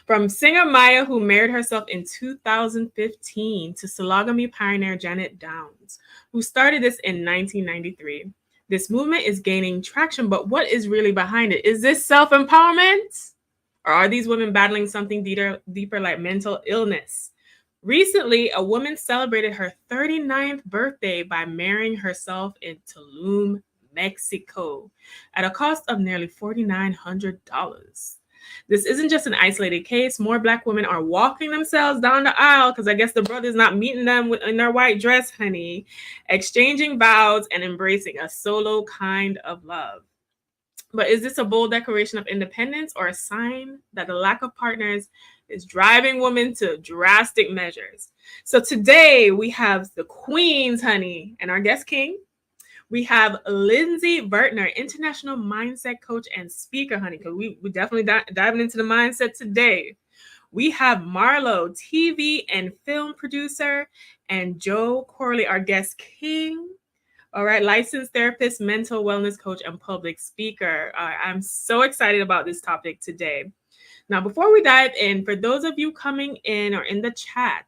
From singer Maya, who married herself in 2015, to sologamy pioneer Janet Downs, who started this in 1993. This movement is gaining traction, but what is really behind it? Is this self-empowerment? Or are these women battling something deeper like mental illness? Recently, a woman celebrated her 39th birthday by marrying herself in Tulum, Mexico, at a cost of nearly $4,900. This isn't just an isolated case. More Black women are walking themselves down the aisle because I guess the brother's not meeting them in their white dress, honey, exchanging vows and embracing a solo kind of love. But is this a bold declaration of independence or a sign that the lack of partners is driving women to drastic measures? So today we have the queens, honey, and our guest king. We have Lindsay Vertner, international mindset coach and speaker, honey, because we definitely diving into the mindset today. We have Marlo, TV and film producer, and Joe Corley, our guest king. All right, licensed therapist, mental wellness coach, and public speaker. I'm so excited about this topic today. Now, before we dive in, for those of you coming in or in the chat,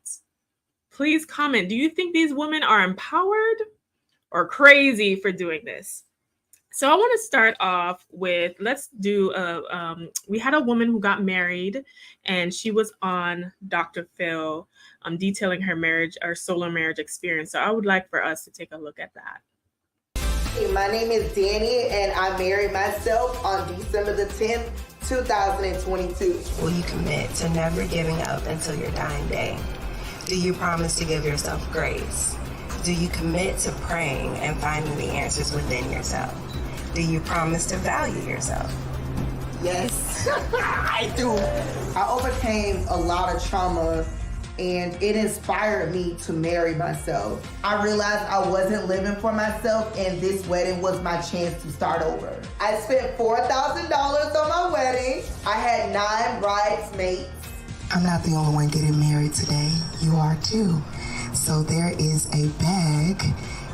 please comment. Do you think these women are empowered or crazy for doing this? So I want to start off with, let's do we had a woman who got married and she was on Dr. Phil detailing her marriage or solo marriage experience. So I would like for us to take a look at that. Hey, my name is Danny and I married myself on December the 10th, 2022. Will you commit to never giving up until your dying day? Do you promise to give yourself grace? Do you commit to praying and finding the answers within yourself? Do you promise to value yourself? Yes, I do. I overcame a lot of trauma and it inspired me to marry myself. I realized I wasn't living for myself and this wedding was my chance to start over. I spent $4,000 on my wedding. I had 9 bridesmaids. I'm not the only one getting married today. You are too. So there is a bag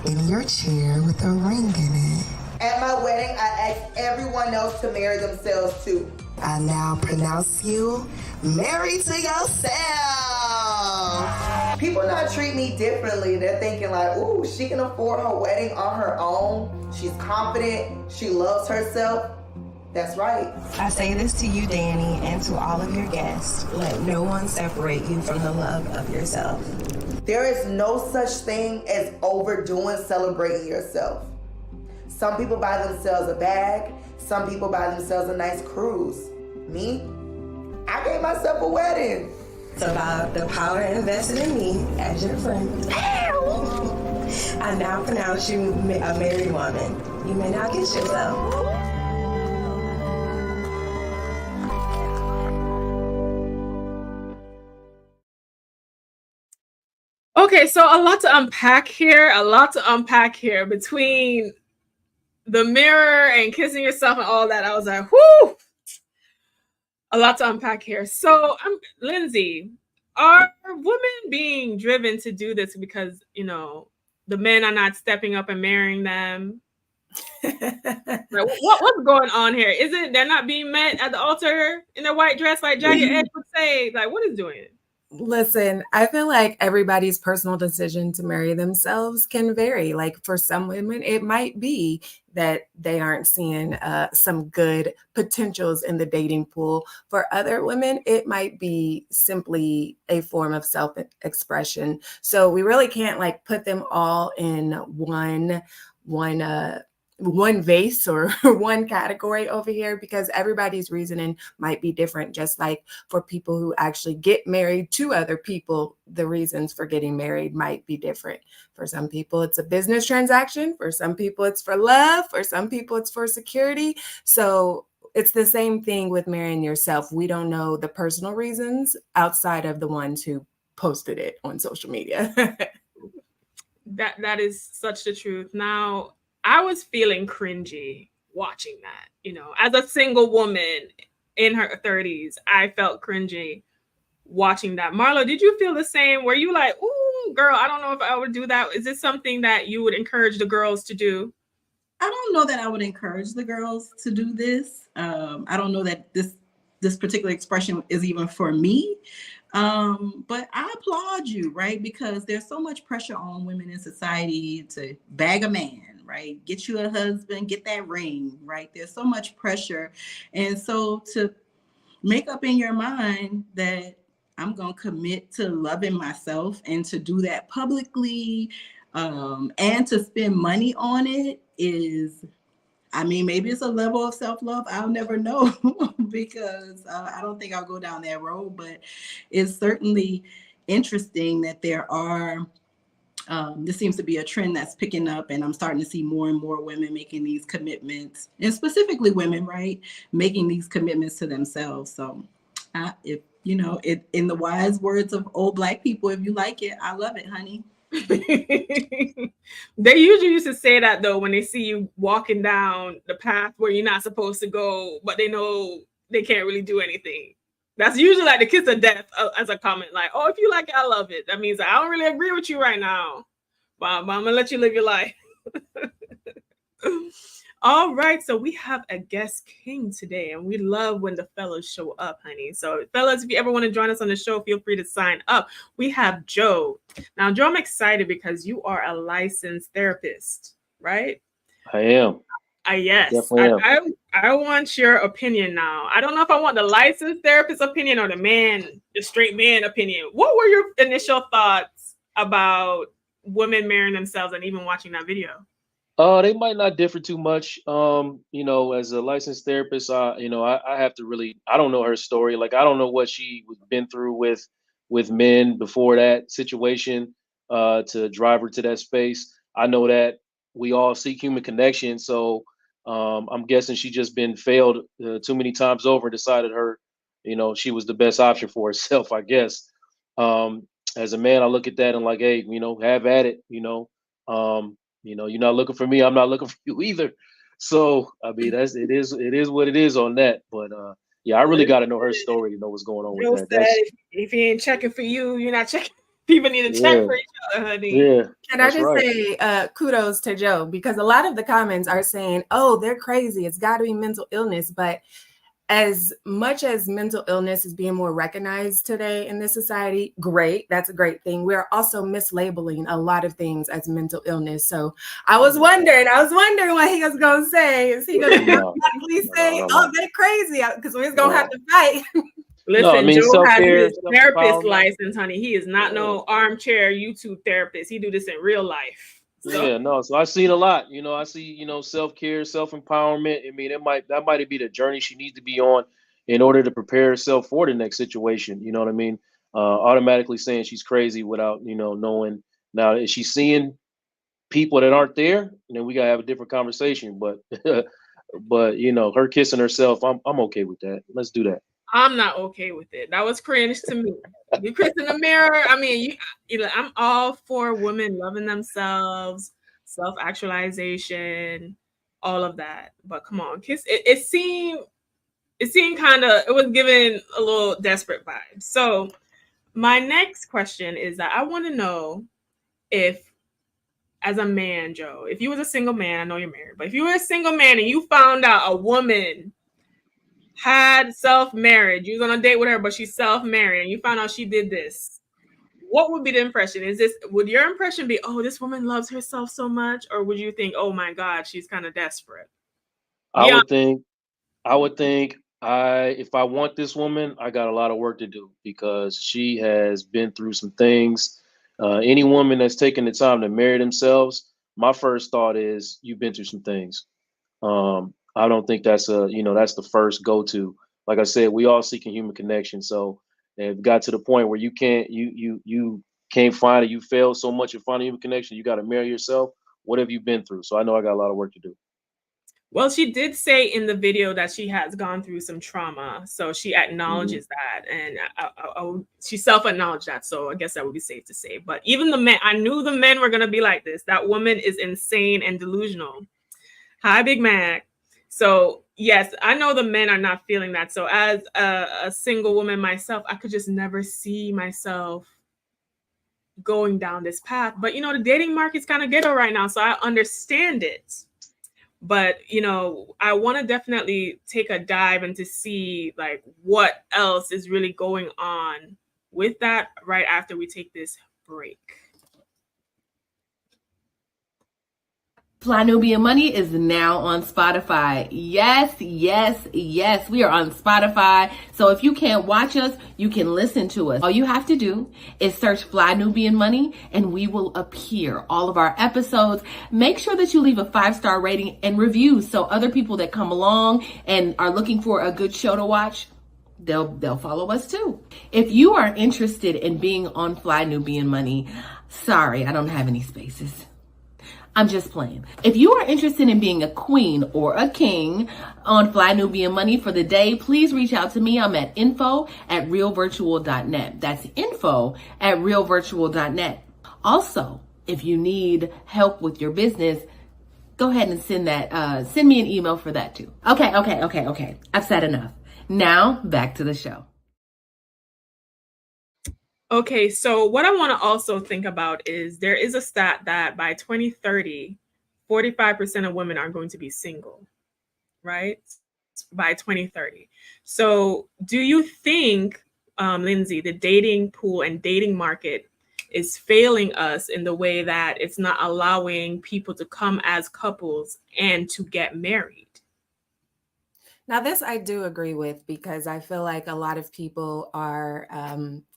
in your chair with a ring in it. At my wedding, I asked everyone else to marry themselves too. I now pronounce you married to yourself. People not treat me differently. They're thinking like, ooh, she can afford her wedding on her own. She's confident. She loves herself. That's right. I say this to you, Danny, and to all of your guests. Let no one separate you from the love of yourself. There is no such thing as overdoing celebrating yourself. Some people buy themselves a bag. Some people buy themselves a nice cruise. Me, I gave myself a wedding. It's about the power invested in me as your friend. I now pronounce you a married woman. You may now kiss yourself. Okay, so a lot to unpack here between the mirror and kissing yourself and all that. I was like, whoo, a lot to unpack here. So, Lindsay, are women being driven to do this because, the men are not stepping up and marrying them? What's going on here? Is it they're not being met at the altar in their white dress like Jagged Edge would say? Like, what is doing it? Listen, I feel like everybody's personal decision to marry themselves can vary. Like for some women, it might be that they aren't seeing some good potentials in the dating pool. For other women, it might be simply a form of self-expression. So we really can't like put them all in one vase or one category over here because everybody's reasoning might be different. Just like for people who actually get married to other people, the reasons for getting married might be different. For some people, it's a business transaction. For some people, it's for love. For some people, it's for security. So it's the same thing with marrying yourself. We don't know the personal reasons outside of the ones who posted it on social media. That is such the truth. Now, I was feeling cringy watching that, as a single woman in her 30s, I felt cringy watching that. Marlo, did you feel the same? Were you like, ooh, girl, I don't know if I would do that. Is this something that you would encourage the girls to do? I don't know that I would encourage the girls to do this. I don't know that this this particular expression is even for me. But I applaud you, right? Because there's so much pressure on women in society to bag a man, right? Get you a husband, get that ring, right? There's so much pressure. And so to make up in your mind that I'm going to commit to loving myself and to do that publicly, and to spend money on it is, I mean, maybe it's a level of self-love. I'll never know because I don't think I'll go down that road, but it's certainly interesting that there are, this seems to be a trend that's picking up, and I'm starting to see more and more women making these commitments, and specifically women, right? Making these commitments to themselves. So if, you know, it, in the wise words of old Black people, if you like it, I love it, honey. They usually used to say that though when they see you walking down the path where you're not supposed to go, but they know they can't really do anything. That's usually like the kiss of death as a comment, like, oh, if you like it, I love it. That means I don't really agree with you right now, but I'm gonna let you live your life. All right, so we have a guest king today, and we love when the fellas show up, honey. So, fellas, if you ever want to join us on the show, feel free to sign up. We have Joe. Now, Joe, I'm excited because you are a licensed therapist, right? I am. Yes. Definitely am. I want your opinion now. I don't know if I want the licensed therapist opinion or the straight man opinion. What were your initial thoughts about women marrying themselves and even watching that video? They might not differ too much. You know, as a licensed therapist, you know, I have to really, I don't know her story. Like, I don't know what she was been through with men before that situation, to drive her to that space. I know that we all seek human connection. So, I'm guessing she just been failed too many times over and decided you know, she was the best option for herself, I guess. As a man, I look at that and like, hey, you know, have at it, you know. You know, you're not looking for me, I'm not looking for you either. So I mean, it is what it is on that. But yeah, I really got to know her story to know what's going on Joe with that. said, if he ain't checking for you, you're not checking. People need to check for each other, honey. Yeah. Can I just say kudos to Joe, because a lot of the comments are saying, oh, they're crazy. It's got to be mental illness. But as much as mental illness is being more recognized today in this society, great. That's a great thing. We're also mislabeling a lot of things as mental illness. So I was wondering what he was going to say. Is he going to say, oh, they're crazy? Because we're going to have to fight. Listen, I mean, Joe has his therapist license, honey. He is not no armchair YouTube therapist. He do this in real life. So. Yeah, no. So I've seen a lot. You know, I see, you know, self-care, self-empowerment. I mean, that might be the journey she needs to be on in order to prepare herself for the next situation. You know what I mean? Automatically saying she's crazy without, you know, knowing. Now, is she seeing people that aren't there? And then we gotta have a different conversation. But but you know, her kissing herself, I'm okay with that. Let's do that. I'm not okay with it. That was cringe to me. You kiss in the mirror. I mean, I'm all for women loving themselves, self-actualization, all of that. But come on, kiss. It seemed kind of, it was giving a little desperate vibe. So my next question is that I want to know if, as a man, Joe, if you was a single man, I know you're married, but if you were a single man and you found out a woman had self-marriage, you're on a date with her, but she's self-married, and you found out she did this, what would be the impression? Would your impression be, oh, this woman loves herself so much? Or would you think, oh my God, she's kind of desperate? I would think if I want this woman, I got a lot of work to do because she has been through some things. Any woman that's taken the time to marry themselves, my first thought is you've been through some things. I don't think that's that's the first go-to. Like I said, we all seeking human connection. So if it got to the point where you can't find it, you failed so much in finding human connection, you got to marry yourself. What have you been through? So I know I got a lot of work to do. Well, she did say in the video that she has gone through some trauma. So she acknowledges that, and she self-acknowledged that. So I guess that would be safe to say. But even the men, I knew the men were going to be like this. That woman is insane and delusional. Hi, Big Mac. So yes, I know the men are not feeling that. So as a single woman myself, I could just never see myself going down this path. But you know, the dating market's kind of ghetto right now, so I understand it. But, you know, I want to definitely take a dive and to see like what else is really going on with that right after we take this break. Fly Nubian Money is now on Spotify. Yes, yes, yes. We are on Spotify. So if you can't watch us, you can listen to us. All you have to do is search Fly Nubian Money and we will appear. All of our episodes. Make sure that you leave a 5-star rating and reviews so other people that come along and are looking for a good show to watch, they'll follow us too. If you are interested in being on Fly Nubian Money, sorry, I don't have any spaces. I'm just playing. If you are interested in being a queen or a king on Fly Nubian Money for the day, please reach out to me. I'm at info@realvirtual.net. That's info@realvirtual.net. Also, if you need help with your business, go ahead and send me an email for that too. Okay. I've said enough. Now back to the show. Okay, so what I want to also think about is there is a stat that by 2030, 45% of women are going to be single, right? By 2030. So do you think, Lindsay, the dating pool and dating market is failing us in the way that it's not allowing people to come as couples and to get married? Now, this I do agree with, because I feel like a lot of people are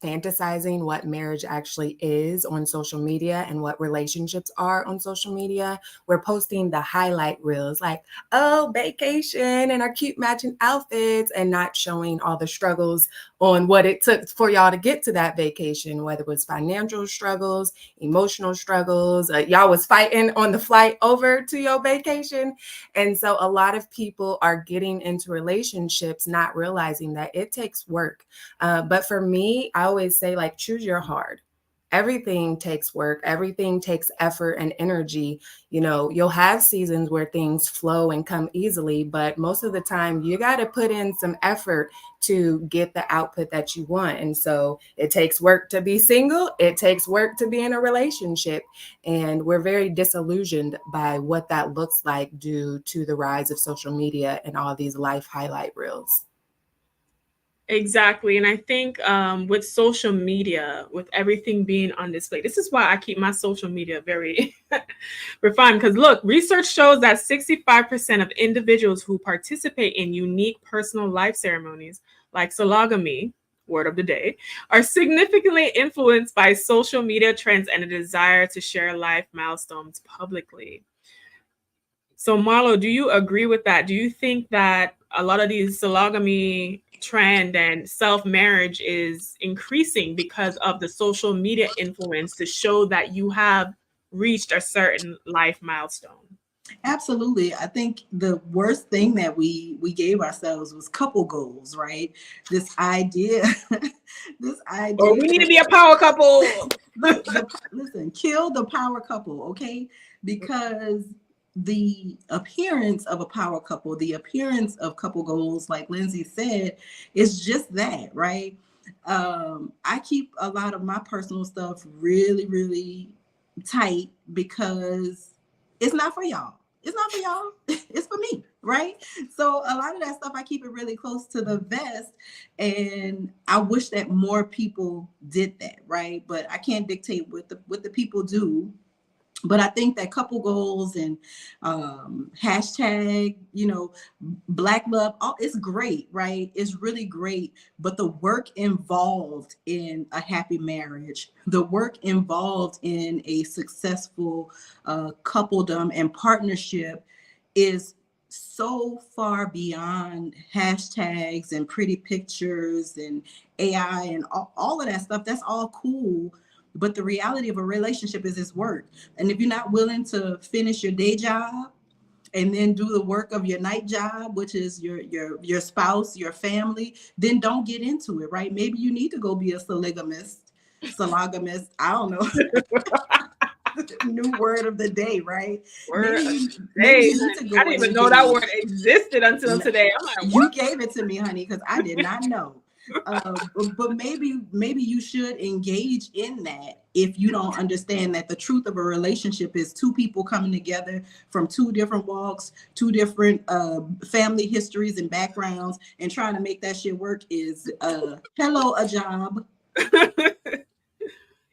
fantasizing what marriage actually is on social media and what relationships are on social media. We're posting the highlight reels like, oh, vacation and our cute matching outfits, and not showing all the struggles on what it took for y'all to get to that vacation, whether it was financial struggles, emotional struggles, y'all was fighting on the flight over to your vacation. And so a lot of people are getting into relationships not realizing that it takes work. But for me, I always say, like, choose your hard. Everything takes work. Everything takes effort and energy. You know, you'll have seasons where things flow and come easily, but most of the time you got to put in some effort to get the output that you want. And so it takes work to be single. It takes work to be in a relationship. And we're very disillusioned by what that looks like due to the rise of social media and all these life highlight reels. Exactly. And I think with social media, with everything being on display, this is why I keep my social media very refined. Because look, research shows that 65% of individuals who participate in unique personal life ceremonies like sologamy, word of the day, are significantly influenced by social media trends and a desire to share life milestones publicly. So Marlo, do you agree with that? Do you think that a lot of these sologamy trend and self-marriage is increasing because of the social media influence to show that you have reached a certain life milestone? Absolutely. I think the worst thing that we gave ourselves was couple goals, right? This idea, Or we need to be a power couple. Listen, kill the power couple, okay? Because the appearance of a power couple, the appearance of couple goals, like Lindsay said, is just that, right? I keep a lot of my personal stuff really, really tight because it's not for y'all. It's not for y'all. It's for me, right? So a lot of that stuff, I keep it really close to the vest, and I wish that more people did that, right? But I can't dictate what the people do. But I think that couple goals and hashtag, Black love, it's great, right? It's really great. But the work involved in a happy marriage, the work involved in a successful coupledom and partnership is so far beyond hashtags and pretty pictures and AI and all of that stuff. That's all cool. But the reality of a relationship is its work. And if you're not willing to finish your day job and then do the work of your night job, which is your spouse, your family, then don't get into it, right? Maybe you need to go be a sologamist. I don't know. New word of the day, right? I didn't even know that word existed until today. I'm like, you gave it to me, honey, because I did not know. But maybe you should engage in that if you don't understand that the truth of a relationship is two people coming together from two different walks, two different family histories and backgrounds, and trying to make that shit work is hello, a job.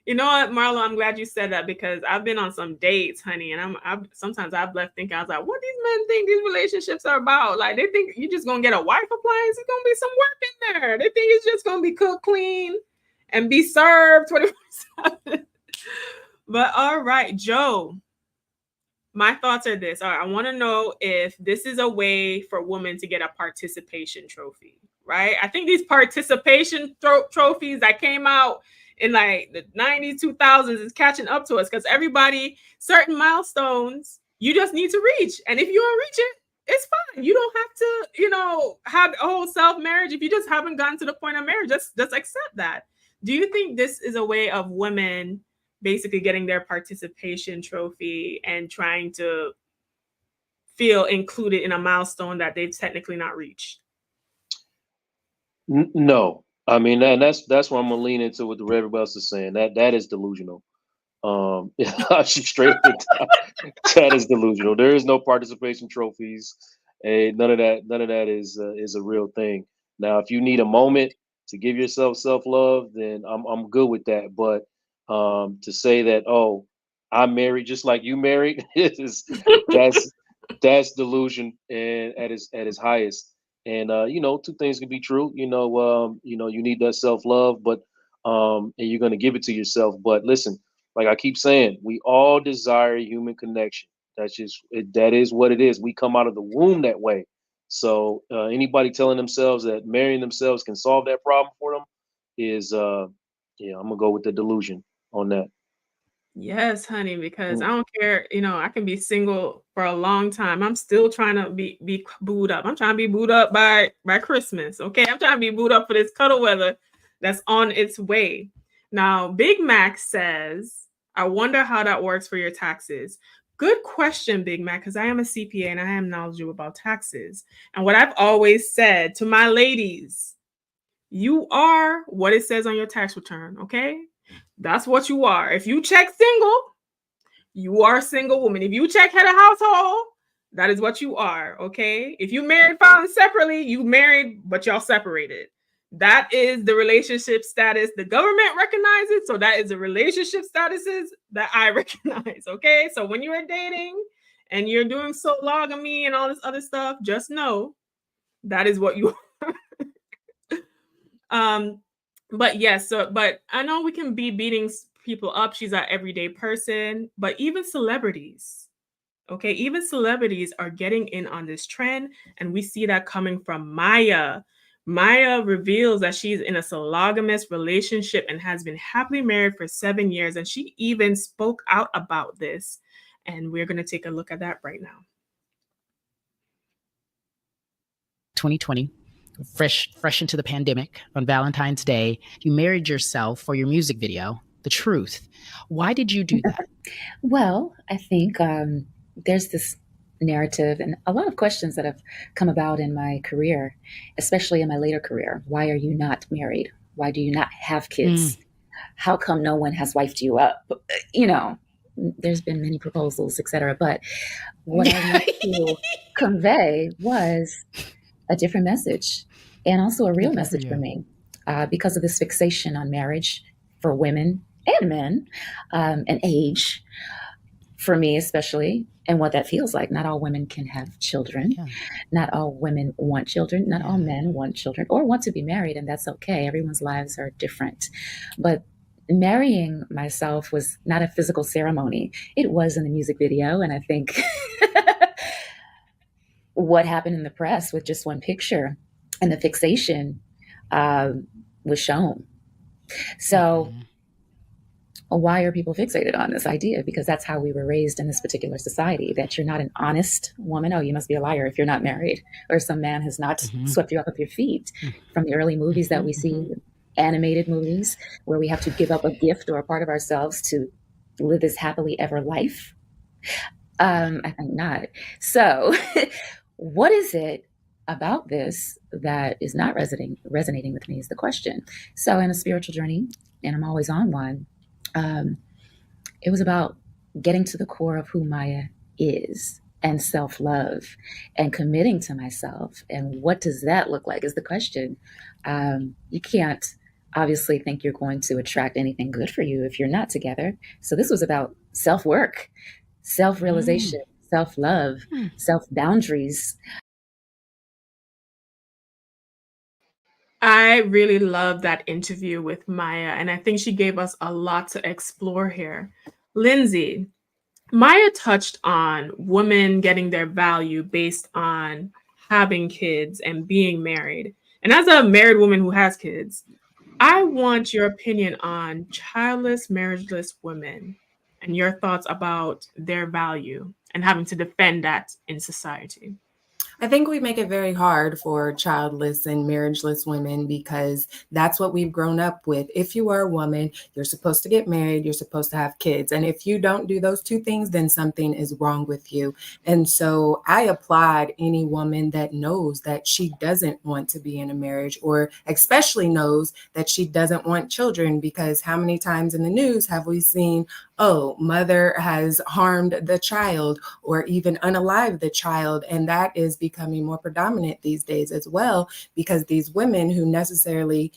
You know what, Marlo? I'm glad you said that because I've been on some dates, honey, and sometimes I've left thinking, I was like, what these men think these relationships are about? Like they think you're just gonna get a wife appliance. It's gonna be some work in there. They think it's just gonna be cooked, clean, and be served 24/7. But all right, Joe. My thoughts are this. All right, I want to know if this is a way for women to get a participation trophy, right? I think these participation trophies that came out in like the 90s, 2000s is catching up to us because everybody, certain milestones, you just need to reach. And if you don't reach it, it's fine. You don't have to, have a whole self-marriage. If you just haven't gotten to the point of marriage, just accept that. Do you think this is a way of women basically getting their participation trophy and trying to feel included in a milestone that they've technically not reached? No, I mean, and that's where I'm gonna lean into what everybody else is saying. That is delusional. She straight up that is delusional. There is no participation trophies. None of that is a real thing. Now, if you need a moment to give yourself self-love, then I'm good with that. But to say that, oh, I'm married just like you married, that's delusion and at its highest. And two things can be true. You need that self-love, but and you're gonna give it to yourself. But listen, like I keep saying, we all desire human connection. That is what it is. We come out of the womb that way. So anybody telling themselves that marrying themselves can solve that problem for them is, I'm gonna go with the delusion on that. Yes, honey, because I don't care, I can be single for a long time. I'm still trying to be booed up. I'm trying to be booed up by Christmas. Okay. I'm trying to be booed up for this cuddle weather that's on its way. Now, Big Mac says, I wonder how that works for your taxes. Good question, Big Mac, because I am a CPA and I am knowledgeable about taxes. And what I've always said to my ladies, you are what it says on your tax return. Okay. That's what you are. If you check single, you are a single woman. If you check head of household, that is what you are. Okay. If you married filing separately, you married, but y'all separated. That is the relationship status the government recognizes. So that is the relationship statuses that I recognize. Okay. So when you're dating and you're doing sologamy and all this other stuff, just know that is what you are. But yes, but I know we can be beating people up. She's an everyday person, but even celebrities, okay, even celebrities are getting in on this trend. And we see that coming from Maya. Maya reveals that she's in a sologamous relationship and has been happily married for 7 years. And she even spoke out about this. And we're going to take a look at that right now. 2020. Fresh into the pandemic on Valentine's Day, you married yourself for your music video, The Truth. Why did you do that? Well, I think there's this narrative and a lot of questions that have come about in my career, especially in my later career. Why are you not married? Why do you not have kids? How come no one has wifed you up? There's been many proposals, etc. But what I wanted to convey was a different message. And also a real message for me, because of this fixation on marriage for women and men, and age, for me especially, and what that feels like. Not all women can have children. Yeah. Not all women want children. Not all men want children or want to be married, and that's okay. Everyone's lives are different. But marrying myself was not a physical ceremony. It was in the music video, and I think what happened in the press with just one picture and the fixation was shown. So why are people fixated on this idea? Because that's how we were raised in this particular society, that you're not an honest woman. Oh, you must be a liar if you're not married, or some man has not swept you off of your feet. From the early movies that we see, animated movies, where we have to give up a gift or a part of ourselves to live this happily ever life. I think not. So what is it about this that is not resonating with me is the question. So in a spiritual journey, and I'm always on one, it was about getting to the core of who Maya is and self-love and committing to myself. And what does that look like is the question. You can't obviously think you're going to attract anything good for you if you're not together. So this was about self-work, self-realization, self-love, self-boundaries. I really love that interview with Maya, and I think she gave us a lot to explore here. Lindsay, Maya touched on women getting their value based on having kids and being married. And as a married woman who has kids, I want your opinion on childless, marriageless women and your thoughts about their value and having to defend that in society. I think we make it very hard for childless and marriageless women because that's what we've grown up with. If you are a woman, you're supposed to get married, you're supposed to have kids. And if you don't do those two things, then something is wrong with you. And so I applaud any woman that knows that she doesn't want to be in a marriage, or especially knows that she doesn't want children, because how many times in the news have we seen, oh, mother has harmed the child or even unalived the child? And that is becoming more predominant these days as well, because these women who necessarily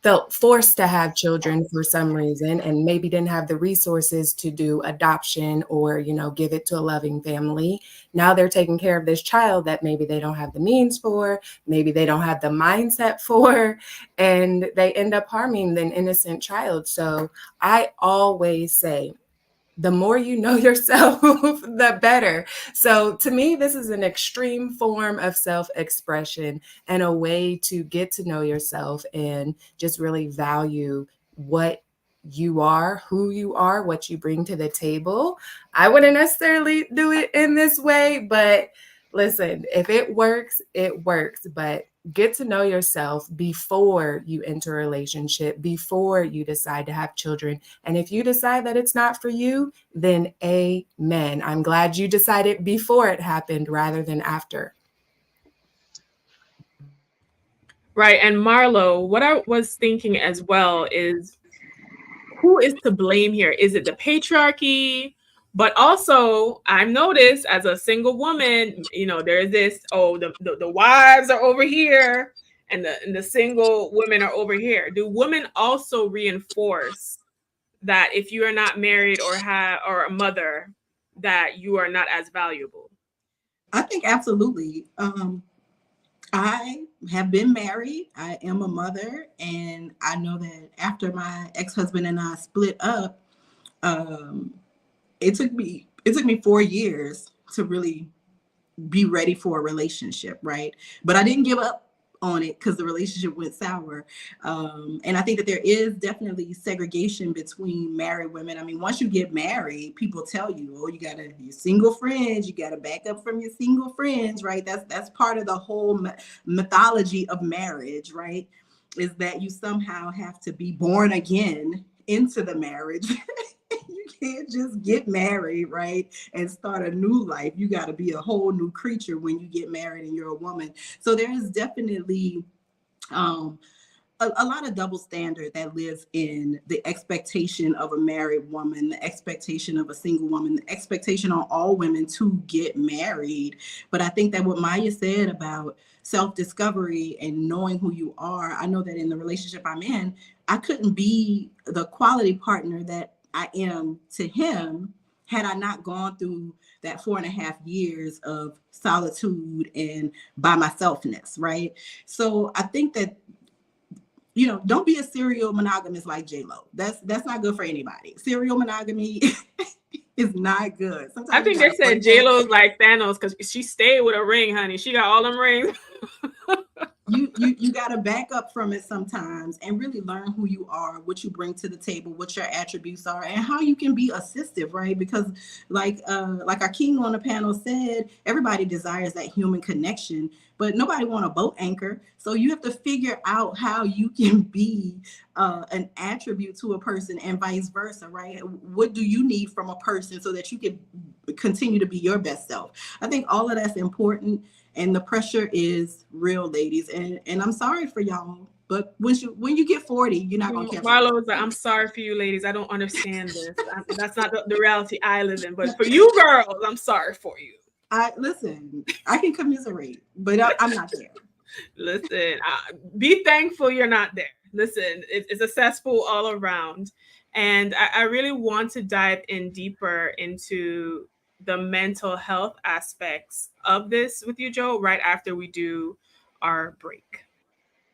felt forced to have children for some reason and maybe didn't have the resources to do adoption or, give it to a loving family. Now they're taking care of this child that maybe they don't have the means for, maybe they don't have the mindset for, and they end up harming an innocent child. So I always say, the more you know yourself, the better. So to me, this is an extreme form of self-expression and a way to get to know yourself and just really value what you are, who you are, what you bring to the table. I wouldn't necessarily do it in this way, but listen, if it works, it works. But get to know yourself before you enter a relationship, before you decide to have children. And if you decide that it's not for you, then amen. I'm glad you decided before it happened rather than after. Right. And Marlo, what I was thinking as well is, who is to blame here? Is it the patriarchy? But also, I've noticed as a single woman, there's this, the wives are over here and the single women are over here. Do women also reinforce that if you are not married or a mother, that you are not as valuable? I think absolutely. I have been married. I am a mother, and I know that after my ex-husband and I split up, it took me 4 years to really be ready for a relationship, right? But I didn't give up on it because the relationship went sour. And I think that there is definitely segregation between married women. I mean, once you get married, people tell you, oh, you got your single friends, you got to back up from your single friends, right? That's part of the whole mythology of marriage, right? Is that you somehow have to be born again into the marriage. You can't just get married, right, and start a new life. You got to be a whole new creature when you get married and you're a woman. So there is definitely a lot of double standard that lives in the expectation of a married woman, the expectation of a single woman, the expectation on all women to get married. But I think that what Maya said about self-discovery and knowing who you are, I know that in the relationship I'm in, I couldn't be the quality partner that I am to him had I not gone through that 4.5 years of solitude and by myselfness, right? So I think that, don't be a serial monogamous like J-Lo. That's not good for anybody. Serial monogamy is not good. Sometimes I think they said J-Lo's like Thanos because she stayed with a ring, honey. She got all them rings. You got to back up from it sometimes and really learn who you are, what you bring to the table, what your attributes are, and how you can be assistive, right? Because like our king on the panel said, everybody desires that human connection, but nobody want a boat anchor. So you have to figure out how you can be an attribute to a person and vice versa, right? What do you need from a person so that you can continue to be your best self? I think all of that's important. And the pressure is real, ladies. And I'm sorry for y'all, but when you get 40, you're not gonna catch Marlo up. was like, I'm sorry for you ladies. I don't understand this. That's not the reality I live in. But for you girls, I'm sorry for you. Listen, I can commiserate, but I'm not there. Listen, be thankful you're not there. Listen, it's a cesspool all around. And I really want to dive in deeper into the mental health aspects of this with you, Joe, right after we do our break.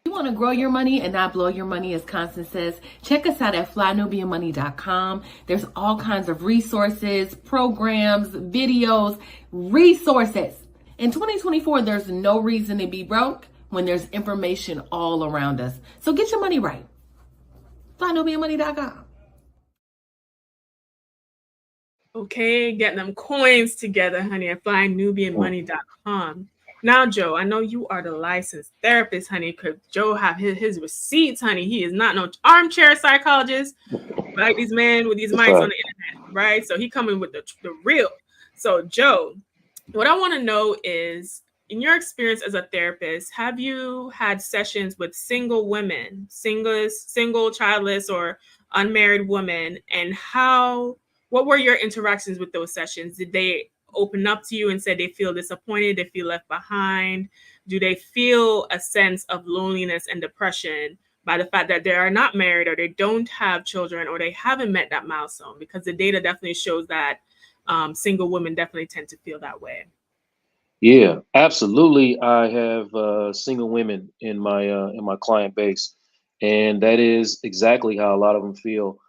You want to grow your money and not blow your money, as Constance says, check us out at flynubianmoney.com. There's all kinds of resources, programs, videos, resources. In 2024, there's no reason to be broke when there's information all around us. So get your money right. flynubianmoney.com. Okay, get them coins together, honey, at flynubianmoney.com. Now, Joe, I know you are the licensed therapist, honey, because Joe have his receipts, honey. He is not no armchair psychologist, like these men with these mics on the internet, right? So he coming with the real. So, Joe, what I want to know is, in your experience as a therapist, have you had sessions with single women, single, childless, or unmarried women, and what were your interactions with those sessions? Did they open up to you and say they feel disappointed, they feel left behind? Do they feel a sense of loneliness and depression by the fact that they are not married, or they don't have children, or they haven't met that milestone? Because the data definitely shows that single women definitely tend to feel that way. Yeah, absolutely. I have single women in my client base, and that is exactly how a lot of them feel.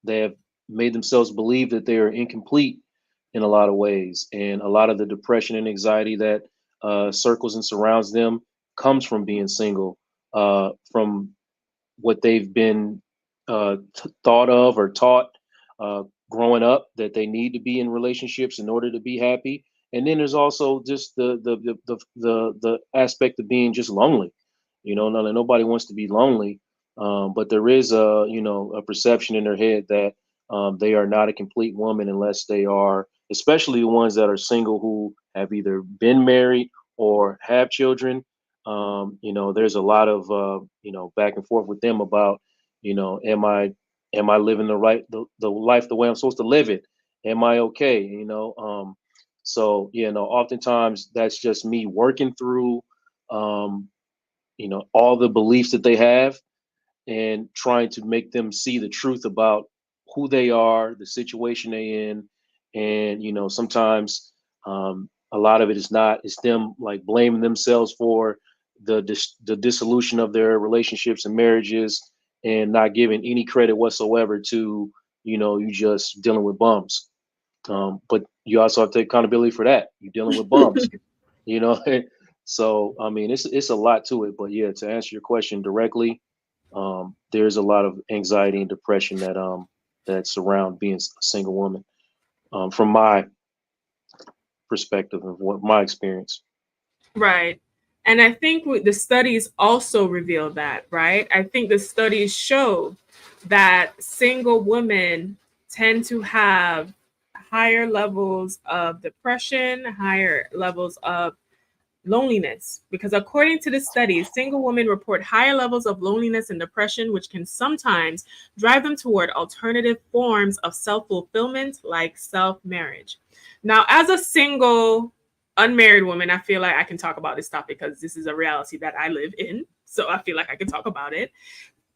They have made themselves believe that they are incomplete in a lot of ways, and a lot of the depression and anxiety that circles and surrounds them comes from being single, from what they've been thought of or taught growing up, that they need to be in relationships in order to be happy. And then there's also just the aspect of being just lonely. Nobody wants to be lonely, but there is a perception in their head that they are not a complete woman unless they are, especially the ones that are single who have either been married or have children. There's a lot of back and forth with them about, am I living the life the way I'm supposed to live it? Am I okay? So oftentimes that's just me working through all the beliefs that they have, and trying to make them see the truth about who they are, the situation they in. And sometimes a lot of it is not, it's them like blaming themselves for the dissolution of their relationships and marriages, and not giving any credit whatsoever to you just dealing with bums. But you also have to take accountability for that. You're dealing with bums, you know. So I mean, it's a lot to it. But yeah, to answer your question directly, there's a lot of anxiety and depression that surround being a single woman, from my perspective of what my experience. Right. And I think the studies also reveal that, right? I think the studies show that single women tend to have higher levels of depression, higher levels of loneliness, because according to the studies, single women report higher levels of loneliness and depression, which can sometimes drive them toward alternative forms of self-fulfillment like self-marriage. Now, as a single unmarried woman, I feel like I can talk about this topic because this is a reality that I live in. So I feel like I can talk about it.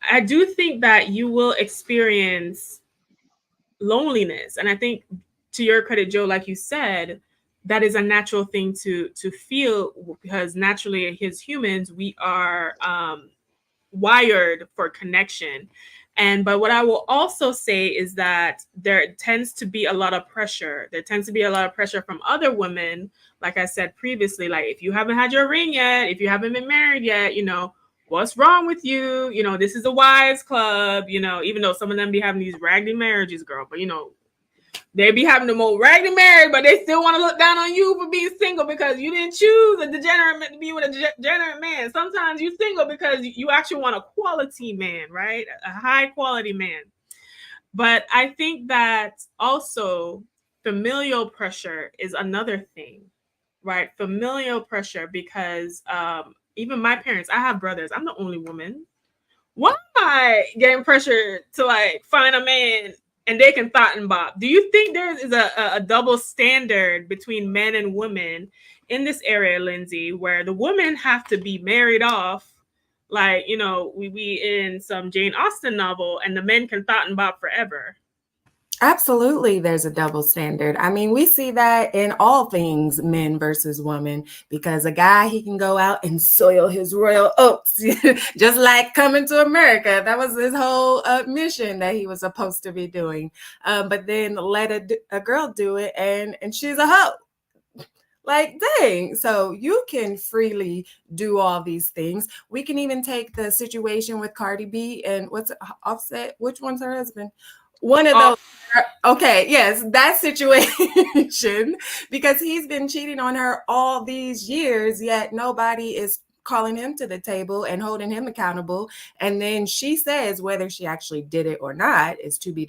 I do think that you will experience loneliness. And I think, to your credit, Joe, like you said, that is a natural thing to feel, because naturally as humans, we are wired for connection. But what I will also say is that there tends to be a lot of pressure. There tends to be a lot of pressure from other women. Like I said previously, like, if you haven't had your ring yet, if you haven't been married yet, what's wrong with you? This is a wives club, even though some of them be having these raggedy marriages, girl, but they be having the most raggedy marriage, but they still want to look down on you for being single because you didn't choose a degenerate to be with a degenerate man. Sometimes you single because you actually want a quality man, right? A high quality man. But I think that also familial pressure is another thing. right? Familial pressure, because even my parents, I have brothers. I'm the only woman. Why am I getting pressure to like find a man and they can thought and bob? Do you think there is a double standard between men and women in this area, Lindsay, where the women have to be married off, like, you know, we in some Jane Austen novel, and the men can thought and bob forever? Absolutely, there's a double standard. I mean, we see that in all things men versus women, because a guy, he can go out and soil his royal oats, just like Coming to America. That was his whole mission that he was supposed to be doing. But then let a girl do it, and she's a hoe. Like, dang. So you can freely do all these things. We can even take the situation with Cardi B and what's Offset. Which one's her husband? One of those. Okay, yes, that situation, because he's been cheating on her all these years, yet nobody is calling him to the table and holding him accountable. And then she says whether she actually did it or not is to be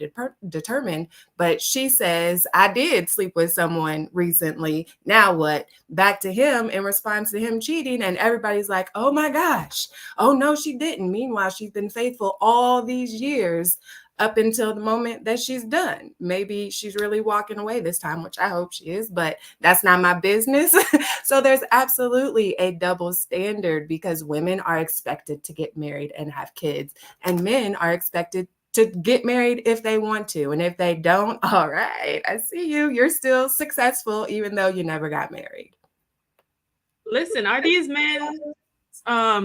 determined. But she says, I did sleep with someone recently. Now what? Back to him in response to him cheating. And everybody's like, oh my gosh. Oh no, she didn't. Meanwhile, she's been faithful all these years up until the moment that she's done. Maybe she's really walking away this time, which I hope she is, but that's not my business. So there's absolutely a double standard, because women are expected to get married and have kids, and men are expected to get married if they want to. And if they don't, all right, I see you. You're still successful, even though you never got married. Listen, are these men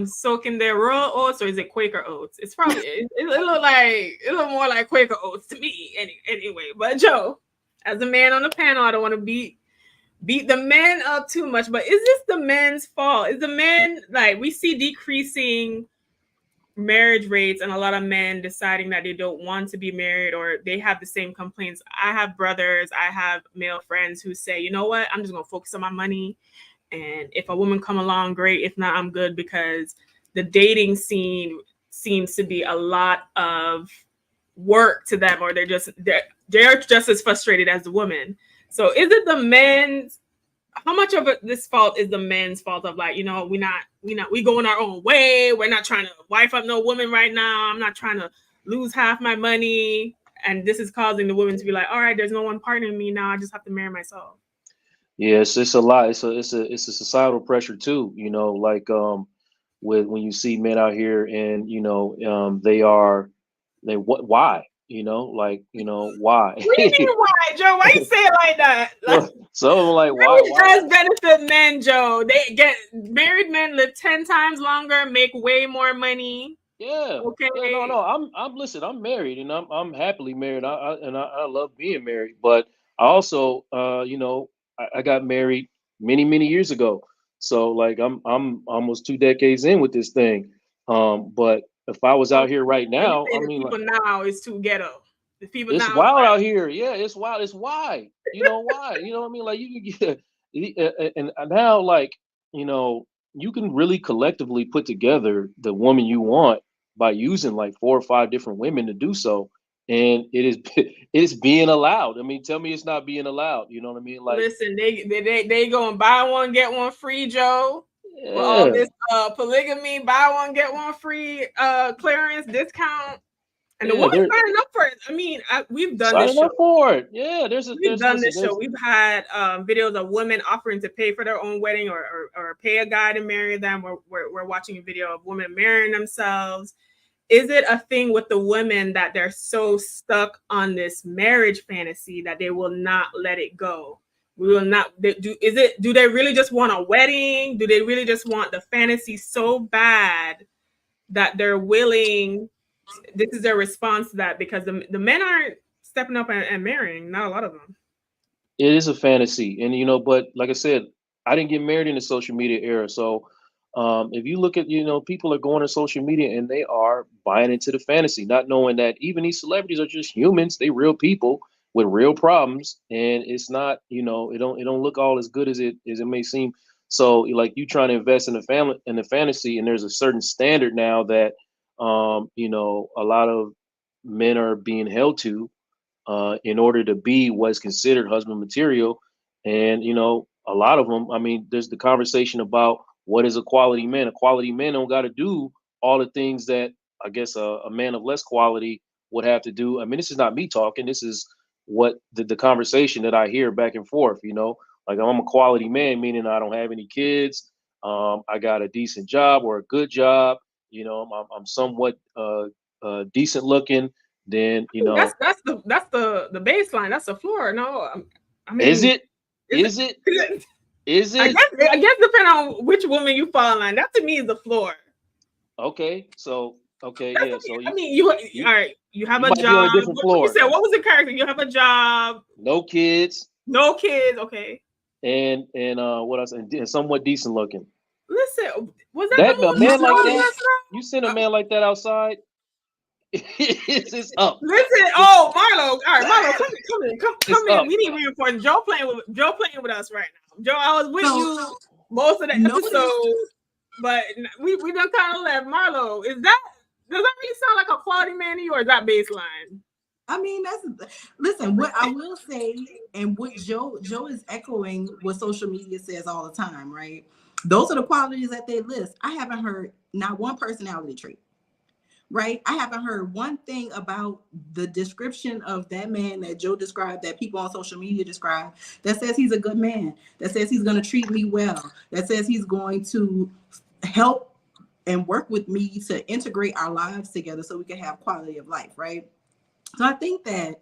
soaking their royal oats, or is it Quaker oats? It's probably it look more like Quaker oats to me anyway. But Joe, as a man on the panel, I don't want to beat the men up too much, but is this the men's fault? Is the men, like, we see decreasing marriage rates and a lot of men deciding that they don't want to be married, or they have the same complaints? I have brothers, I have male friends who say, you know what, I'm just gonna focus on my money, and if a woman come along, great. If not, I'm good, because the dating scene seems to be a lot of work to them, or they're just as frustrated as the woman. So is it the men's? How much of this fault is the men's fault of, like, you know, we going our own way. We're not trying to wife up no woman right now. I'm not trying to lose half my money, and this is causing the women to be like, all right, there's no one partnering me now. I just have to marry myself. Yeah, it's a lot. It's a societal pressure too. You know, like with when you see men out here and they what why? Why? What do you mean why, Joe? Why you say it like that? Like, So I'm like, why? marriage does benefit men, Joe. They get married men live 10 times longer, make way more money. Yeah. Okay. Yeah, no. I'm listen, I'm married and I'm happily married. I love being married, but I also I got married many years ago. So like I'm almost 2 decades in with this thing. But if I was out here right So you now, say I the mean, like, people now is too ghetto. The people it's now is wild like, out here. Yeah, it's wild. It's why. You know why? You know what I mean? Like you can get and now like, you know, you can really collectively put together the woman you want by using like 4 or 5 different women to do so. And it is it's being allowed. I mean, tell me it's not being allowed. You know what I mean? Like, listen, they go and buy one, get one free, Joe. With all yeah, this polygamy, buy one, get one free clearance discount. And the yeah, woman's they're signing up for it. I mean, we've done this signing show. up for it. Yeah, We've done listen, this show. We've had videos of women offering to pay for their own wedding, or pay a guy to marry them. We're watching a video of women marrying themselves. Is it a thing with the women that they're so stuck on this marriage fantasy that they will not let it go? We will not do they really just want a wedding? Do they really just want the fantasy so bad that they're willing? This is their response to that, because the men aren't stepping up and marrying, not a lot of them. it is a fantasy, and but like I said, I didn't get married in the social media era. So if you look at, people are going to social media and they are buying into the fantasy, not knowing that even these celebrities are just humans. They real people with real problems, and it's not, it don't look all as good as it may seem. So like, you trying to invest in the fantasy, and there's a certain standard now that a lot of men are being held to in order to be what's considered husband material. And a lot of them, I mean, there's the conversation about what is a quality man. A quality man don't got to do all the things that I guess a man of less quality would have to do. I mean, this is not me talking. This is what the conversation that I hear back and forth, you know, like I'm a quality man, meaning I don't have any kids. I got a decent job or a good job. You know, I'm somewhat decent looking. Then, you know, That's the baseline. That's the floor. No, I is mean, it? Is it? Is I it? guess depending on which woman you fall in line, that to me is the floor. Okay, so okay, That's yeah. So I mean, you all right. You have you a might be on job. a different What you floor. said? What was the character? You have a job. No kids, No kids. Okay. and what else? And somewhat decent looking. Listen, was that That the a movie man I like saw that, last you send a night? man like that outside, it's up. Listen, oh Marlo, all right, Marlo, come It's in. up. We need reinforcement. Joe playing with us right now. Joe, I was with you most of the notice- episode, but we done kind of left. Marlo, does that really sound like a quality man to you, or is that baseline? I mean, listen, what I will say, and what Joe is echoing what social media says all the time, right? Those are the qualities that they list. I haven't heard not one personality trait, right? I haven't heard one thing about the description of that man that Joe described, that people on social media describe, that says he's a good man, that says he's going to treat me well, that says he's going to help and work with me to integrate our lives together so we can have quality of life, right? So I think that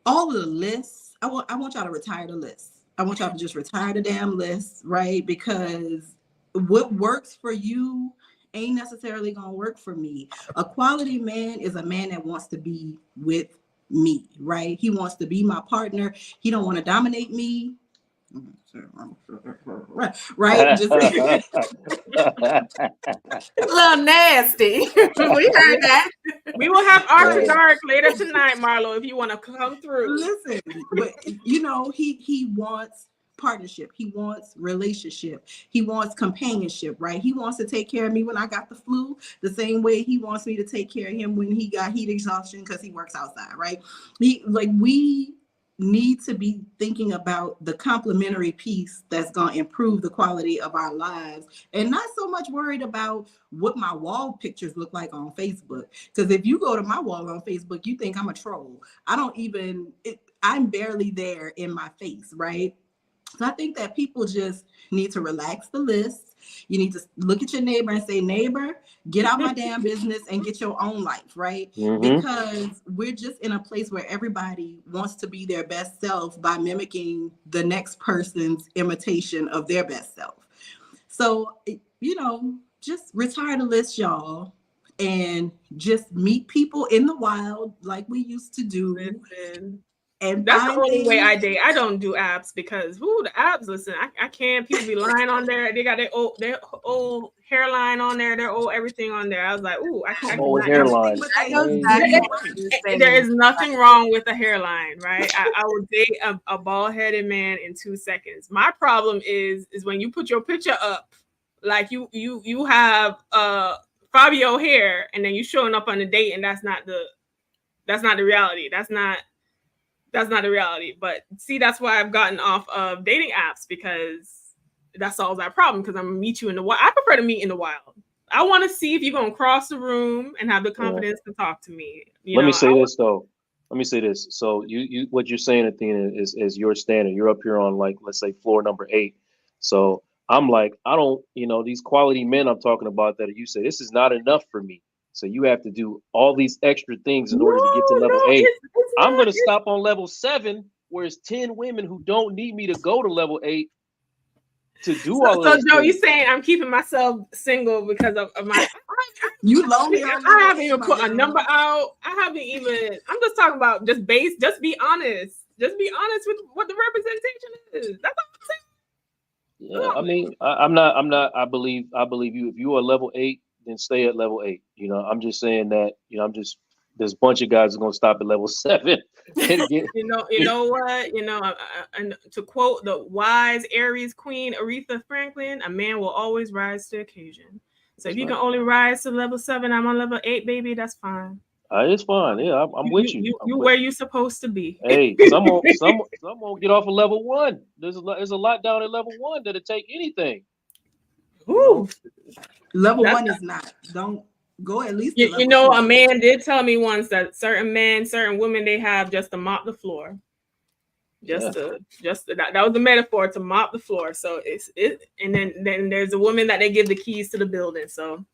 all of the lists, I want y'all to retire the list. I want y'all to just retire the damn list, right? Because what works for you ain't necessarily gonna work for me. A quality man is a man that wants to be with me, right? He wants to be my partner. He don't want to dominate me. Right? Just a little nasty. We heard that. We will have After Dark later tonight, Marlo, if you want to come through. Listen, but you know, he wants partnership. He wants relationship. He wants companionship, right? He wants to take care of me when I got the flu, the same way he wants me to take care of him when he got heat exhaustion because he works outside, right? We need to be thinking about the complementary piece that's going to improve the quality of our lives, and not so much worried about what my wall pictures look like on Facebook. Because if you go to my wall on Facebook, you think I'm a troll. I'm barely there in my face, right? So I think that people just need to relax the list. You need to look at your neighbor and say, neighbor, get out my damn business and get your own life, right? Mm-hmm. Because we're just in a place where everybody wants to be their best self by mimicking the next person's imitation of their best self. So, you know, just retire the list, y'all, and just meet people in the wild like we used to do. Listen. And that's the only way I date. I don't do apps because the apps, listen, I can't. People be lying on there. They got their old hairline on there, their old everything on there. I was like, I old hairline. There is nothing wrong with a hairline, right? I would date a bald-headed man in 2 seconds. My problem is when you put your picture up, like you have Fabio hair, and then you showing up on a date, and that's not the reality. That's not the reality. But see, that's why I've gotten off of dating apps, because that solves that problem. Because I'm gonna meet you in the wild. I prefer to meet in the wild. I want to see if you're gonna cross the room and have the confidence to talk to me. Let me say this though. Let me say this. So you what you're saying, Athena, is your standard. You're up here on, like, let's say floor number 8. So I'm like, I don't, these quality men I'm talking about that you say this is not enough for me. So you have to do all these extra things in order to get to level 8. I'm going to stop on level 7, where it's 10 women who don't need me to go to level 8 to do all of this. So, Joe, you saying I'm keeping myself single because of my... You lonely? I haven't even put a number out. I'm just talking about just be honest. Just be honest with what the representation is. That's all I'm saying. Yeah, I mean, I'm not. I believe you. If you are level 8, then stay at level 8. I'm just saying that. There's a bunch of guys who are gonna stop at level 7. You know what? And to quote the wise Aries queen Aretha Franklin, a man will always rise to the occasion. So if you can only rise to level 7, I'm on level 8, baby. That's fine. It's fine. Yeah, I'm with you. You where you supposed to be. Hey, some won't get off of level one. There's a lot down at level one that'll take anything. You know? Level That's, one is not. Don't go at least to you level know, two. a man did tell me once that certain men, certain women, they have just to mop the floor. Just that was the metaphor, to mop the floor. So and then there's a woman that they give the keys to the building. So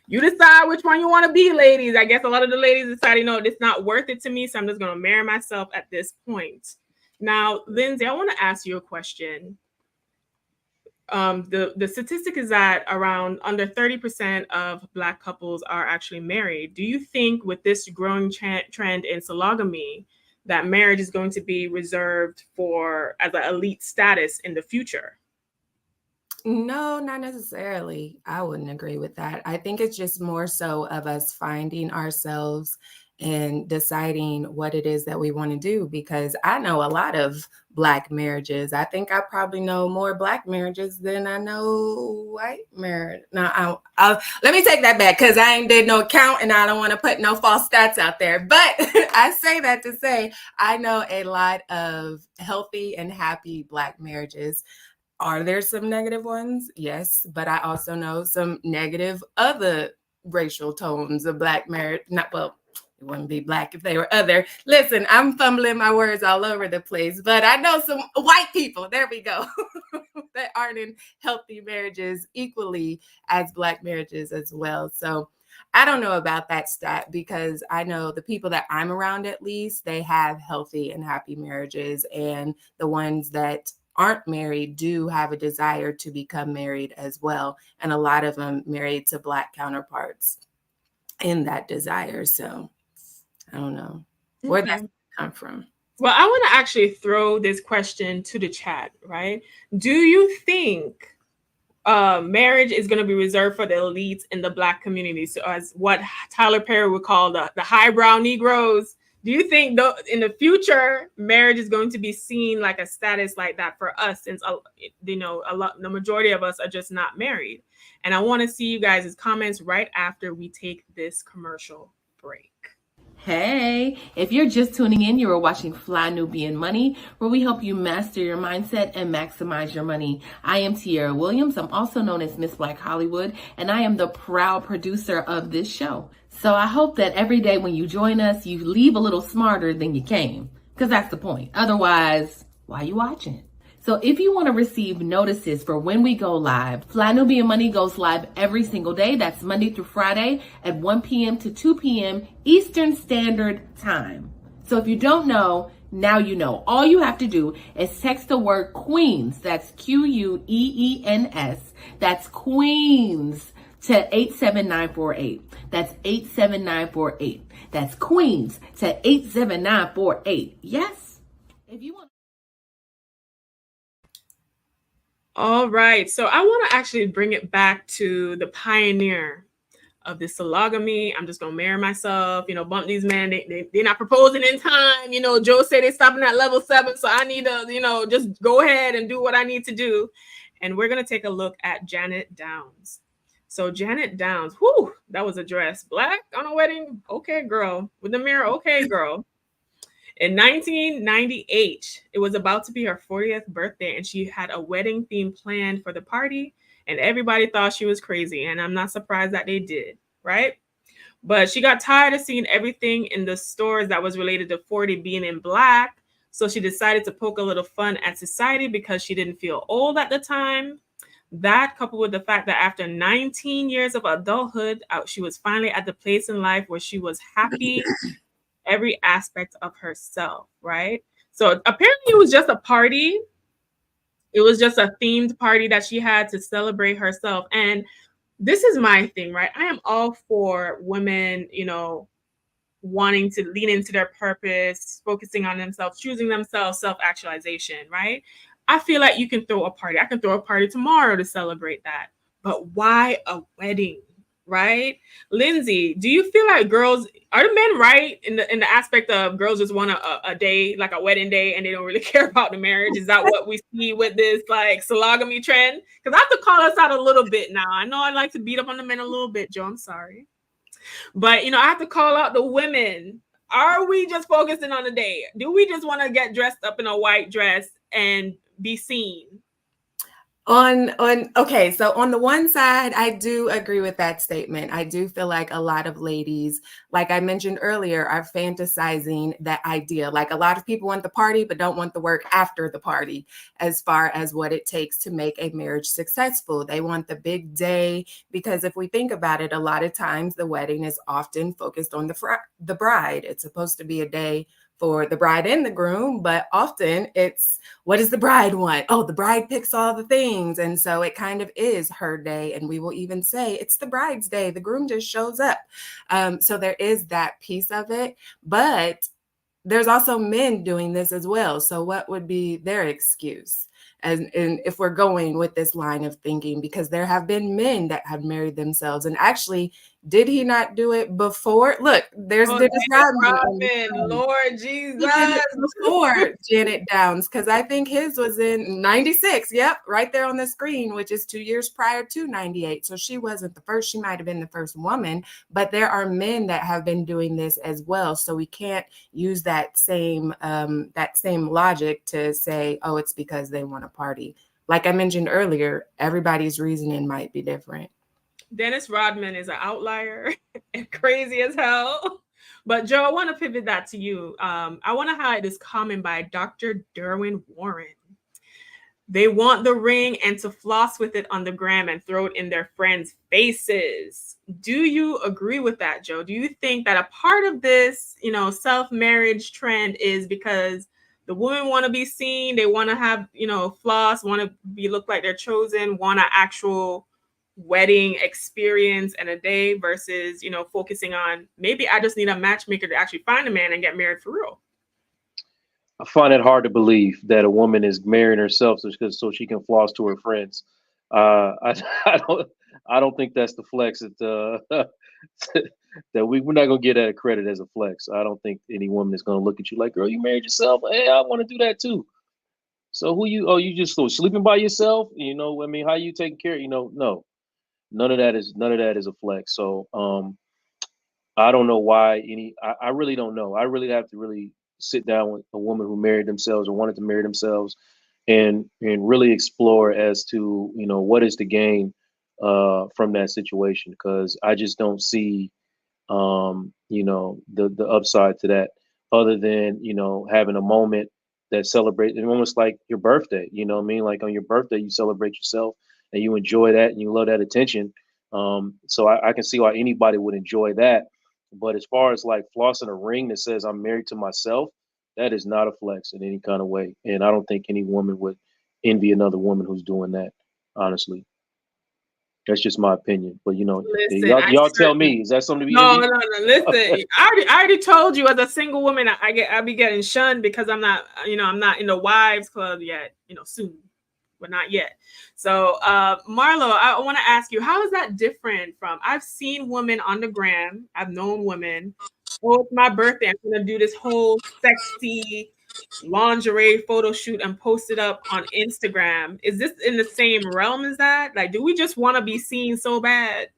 you decide which one you want to be, ladies. I guess a lot of the ladies decide, you know, it's not worth it to me, so I'm just gonna marry myself at this point. Now, Lindsay, I want to ask you a question. The statistic is that around under 30% of Black couples are actually married. Do you think with this growing trend in sologamy that marriage is going to be reserved for as an elite status in the future? No, not necessarily. I wouldn't agree with that. I think it's just more so of us finding ourselves and deciding what it is that we want to do, because I know a lot of Black marriages. I think I probably know more Black marriages than I know white marriage. Now, let me take that back, because I ain't did no count and I don't want to put no false stats out there. But I say that to say I know a lot of healthy and happy Black marriages. Are there some negative ones? Yes, but I also know some negative other racial tones of Black marriage. It wouldn't be Black if they were other. Listen, I'm fumbling my words all over the place, but I know some white people, there we go, that aren't in healthy marriages equally as Black marriages as well. So I don't know about that stat, because I know the people that I'm around, at least, they have healthy and happy marriages, and the ones that aren't married do have a desire to become married as well. And a lot of them married to Black counterparts in that desire. So I don't know where that come from. Well, I want to actually throw this question to the chat, right? Do you think marriage is going to be reserved for the elites in the Black community? So as what Tyler Perry would call the highbrow Negroes. Do you think in the future marriage is going to be seen like a status like that for us, since the majority of us are just not married? And I want to see you guys' comments right after we take this commercial break. Hey, if you're just tuning in, you are watching Fly Nubian Money, where we help you master your mindset and maximize your money. I am Tiara Williams. I'm also known as Miss Black Hollywood, and I am the proud producer of this show. So I hope that every day when you join us, you leave a little smarter than you came, because that's the point. Otherwise, why are you watching? So if you want to receive notices for when we go live, Fly Nubian Money goes live every single day. That's Monday through Friday at 1 p.m. to 2 p.m. Eastern Standard Time. So if you don't know, now you know. All you have to do is text the word Queens. That's Queens. That's Queens to 87948. That's 87948. That's Queens to 87948. Yes? If you want. All right. So I want to actually bring it back to the pioneer of this sologamy. I'm just going to marry myself, bump these men. They're not proposing in time. Joe said they're stopping at level 7. So I need to, just go ahead and do what I need to do. And we're going to take a look at Janet Downs. So Janet Downs, that was a dress. Black on a wedding. Okay, girl. With the mirror. Okay, girl. In 1998, it was about to be her 40th birthday, and she had a wedding theme planned for the party, and everybody thought she was crazy, and I'm not surprised that they did, right? But she got tired of seeing everything in the stores that was related to 40 being in Black, so she decided to poke a little fun at society because she didn't feel old at the time. That, coupled with the fact that after 19 years of adulthood, she was finally at the place in life where she was happy every aspect of herself, right? So apparently it was just a party. It was just a themed party that she had to celebrate herself. And this is my thing, right? I am all for women, wanting to lean into their purpose, focusing on themselves, choosing themselves, self-actualization, right? I feel like you can throw a party. I can throw a party tomorrow to celebrate that. But why a wedding? Right? Lindsay, do you feel like are the men right in the aspect of girls just want a day, like a wedding day, and they don't really care about the marriage? Is that what we see with this like sologamy trend? Because I have to call us out a little bit now. I know I like to beat up on the men a little bit, Joe. I'm sorry. But I have to call out the women. Are we just focusing on the day? Do we just want to get dressed up in a white dress and be seen? Okay, so on the one side, I do agree with that statement. I do feel like a lot of ladies, like I mentioned earlier, are fantasizing that idea. Like a lot of people want the party but don't want the work after the party, as far as what it takes to make a marriage successful. They want the big day, because if we think about it, a lot of times the wedding is often focused on the bride. It's supposed to be a day for the bride and the groom, but often it's, what does the bride want? Oh, the bride picks all the things. And so it kind of is her day. And we will even say it's the bride's day. The groom just shows up. So there is that piece of it. But there's also men doing this as well. So what would be their excuse? And if we're going with this line of thinking, because there have been men that have married themselves. And actually, did he not do it before? Look, there's Dennis Rodman. Lord Jesus. He did it before Janet Downs, because I think his was in 96. Yep, right there on the screen, which is 2 years prior to 98. So she wasn't the first. She might have been the first woman, but there are men that have been doing this as well. So we can't use that same logic to say, oh, it's because they want to party. Like I mentioned earlier, everybody's reasoning might be different. Dennis Rodman is an outlier and crazy as hell. But Joe, I want to pivot that to you. I want to highlight this comment by Dr. Derwin Warren. They want the ring and to floss with it on the gram and throw it in their friends' faces. Do you agree with that, Joe? Do you think that a part of this, self-marriage trend is because the women want to be seen, they want to have, floss, want to look like they're chosen, want an actual wedding experience and a day versus, focusing on maybe I just need a matchmaker to actually find a man and get married for real? I find it hard to believe that a woman is marrying herself so she can floss to her friends. I don't think that's the flex that that we're not gonna get that credit as a flex. I don't think any woman is gonna look at you like, girl, you married yourself. Hey, I want to do that too. So who you? Oh, you just sleeping by yourself? I mean, how you taking care? No, none of that is a flex. So I don't know why I really don't know. I really have to really sit down with a woman who married themselves or wanted to marry themselves and really explore as to, what is the gain from that situation. Because I just don't see, the upside to that other than, having a moment that celebrates almost like your birthday, what I mean? Like on your birthday, you celebrate yourself and you enjoy that and you love that attention. So I can see why anybody would enjoy that. But as far as like flossing a ring that says I'm married to myself, that is not a flex in any kind of way. And I don't think any woman would envy another woman who's doing that, honestly. That's just my opinion. But Listen, y'all tell me, is that something to be No. envied? Listen, I already told you as a single woman, I be getting shunned because I'm not in the wives club yet, soon, but not yet. So, Marlo, I want to ask you, how is that different from, I've seen women on the gram, I've known women, oh, it's my birthday, I'm going to do this whole sexy lingerie photo shoot and post it up on Instagram. Is this in the same realm as that? Like, do we just want to be seen so bad?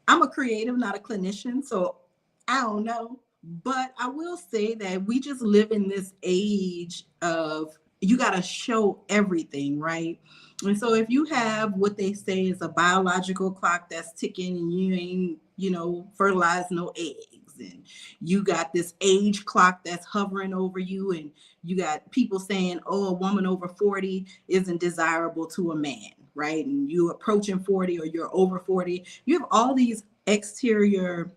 I'm a creative, not a clinician, so I don't know. But I will say that we just live in this age of you got to show everything, right? And so if you have what they say is a biological clock that's ticking and you ain't, fertilized no eggs, and you got this age clock that's hovering over you, and you got people saying, oh, a woman over 40 isn't desirable to a man, right? And you're approaching 40 or you're over 40. You have all these exterior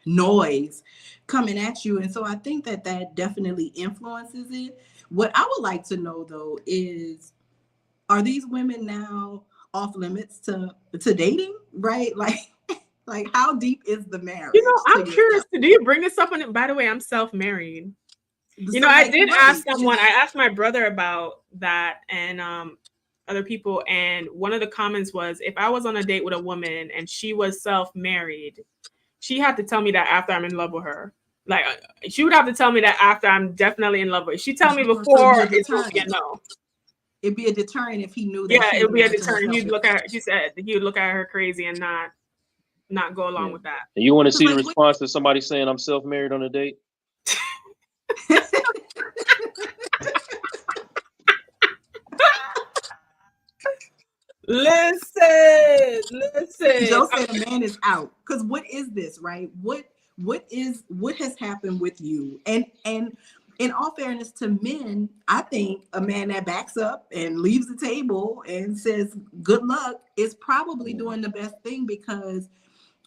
noise coming at you. And so I think that definitely influences it. What I would like to know, though, is, are these women now off limits to dating, right? Like how deep is the marriage? I'm curious. Do you bring this up on it? By the way, I'm self-married. I did ask someone, I asked my brother about that and other people. And one of the comments was, if I was on a date with a woman and she was self-married, she had to tell me that after I'm in love with her. Like, she would have to tell me that after I'm definitely in love with her. She tell me before, it's going to be a no. it'd be a deterrent if he knew that Yeah, she it was would be a married to deterrent. herself. He'd look at her. She said he would look at her crazy and not go along Yeah. with that. And you want to see like, the response to somebody saying I'm self-married on a date? Listen. Joe said a man is out. Because what is this, right? What has happened with you? And in all fairness to men, I think a man that backs up and leaves the table and says good luck is probably doing the best thing, because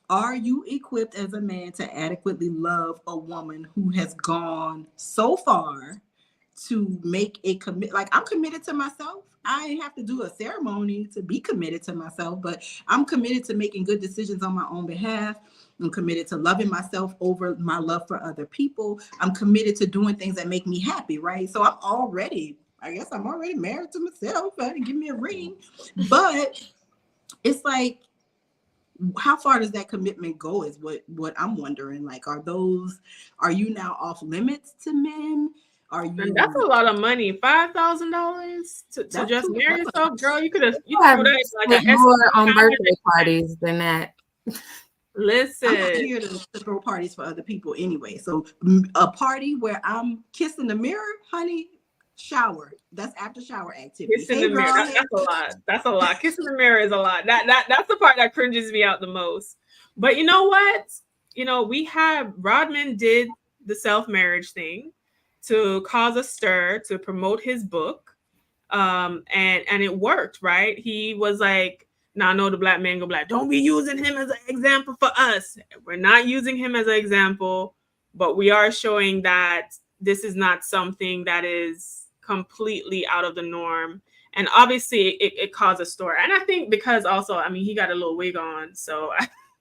are you equipped as a man to adequately love a woman who has gone so far to make a commit? Like, I'm committed to myself. I ain't have to do a ceremony to be committed to myself, but I'm committed to making good decisions on my own behalf. I'm committed to loving myself over my love for other people. I'm committed to doing things that make me happy, right? So I'm already married to myself. I didn't give me a ring. But it's like, how far does that commitment go is what I'm wondering. Like, are you now off limits to men? Are you? And that's a lot of money. $5,000 to just marry yourself, girl. You could throw that like a more on birthday parties than that. Listen, I'm not here to throw parties for other people anyway. So a party where I'm kissing the mirror, honey, shower. That's after shower activity. Kissing the mirror. That's a lot. That's a lot. Kissing the mirror is a lot. That's the part that cringes me out the most. But you know what? Rodman did the self-marriage thing to cause a stir, to promote his book. And it worked, right? He was like, now I know the black man go black. Don't be using him as an example for us. We're not using him as an example, but we are showing that this is not something that is completely out of the norm. And obviously it caused a stir. And I think because also, I mean, he got a little wig on. So,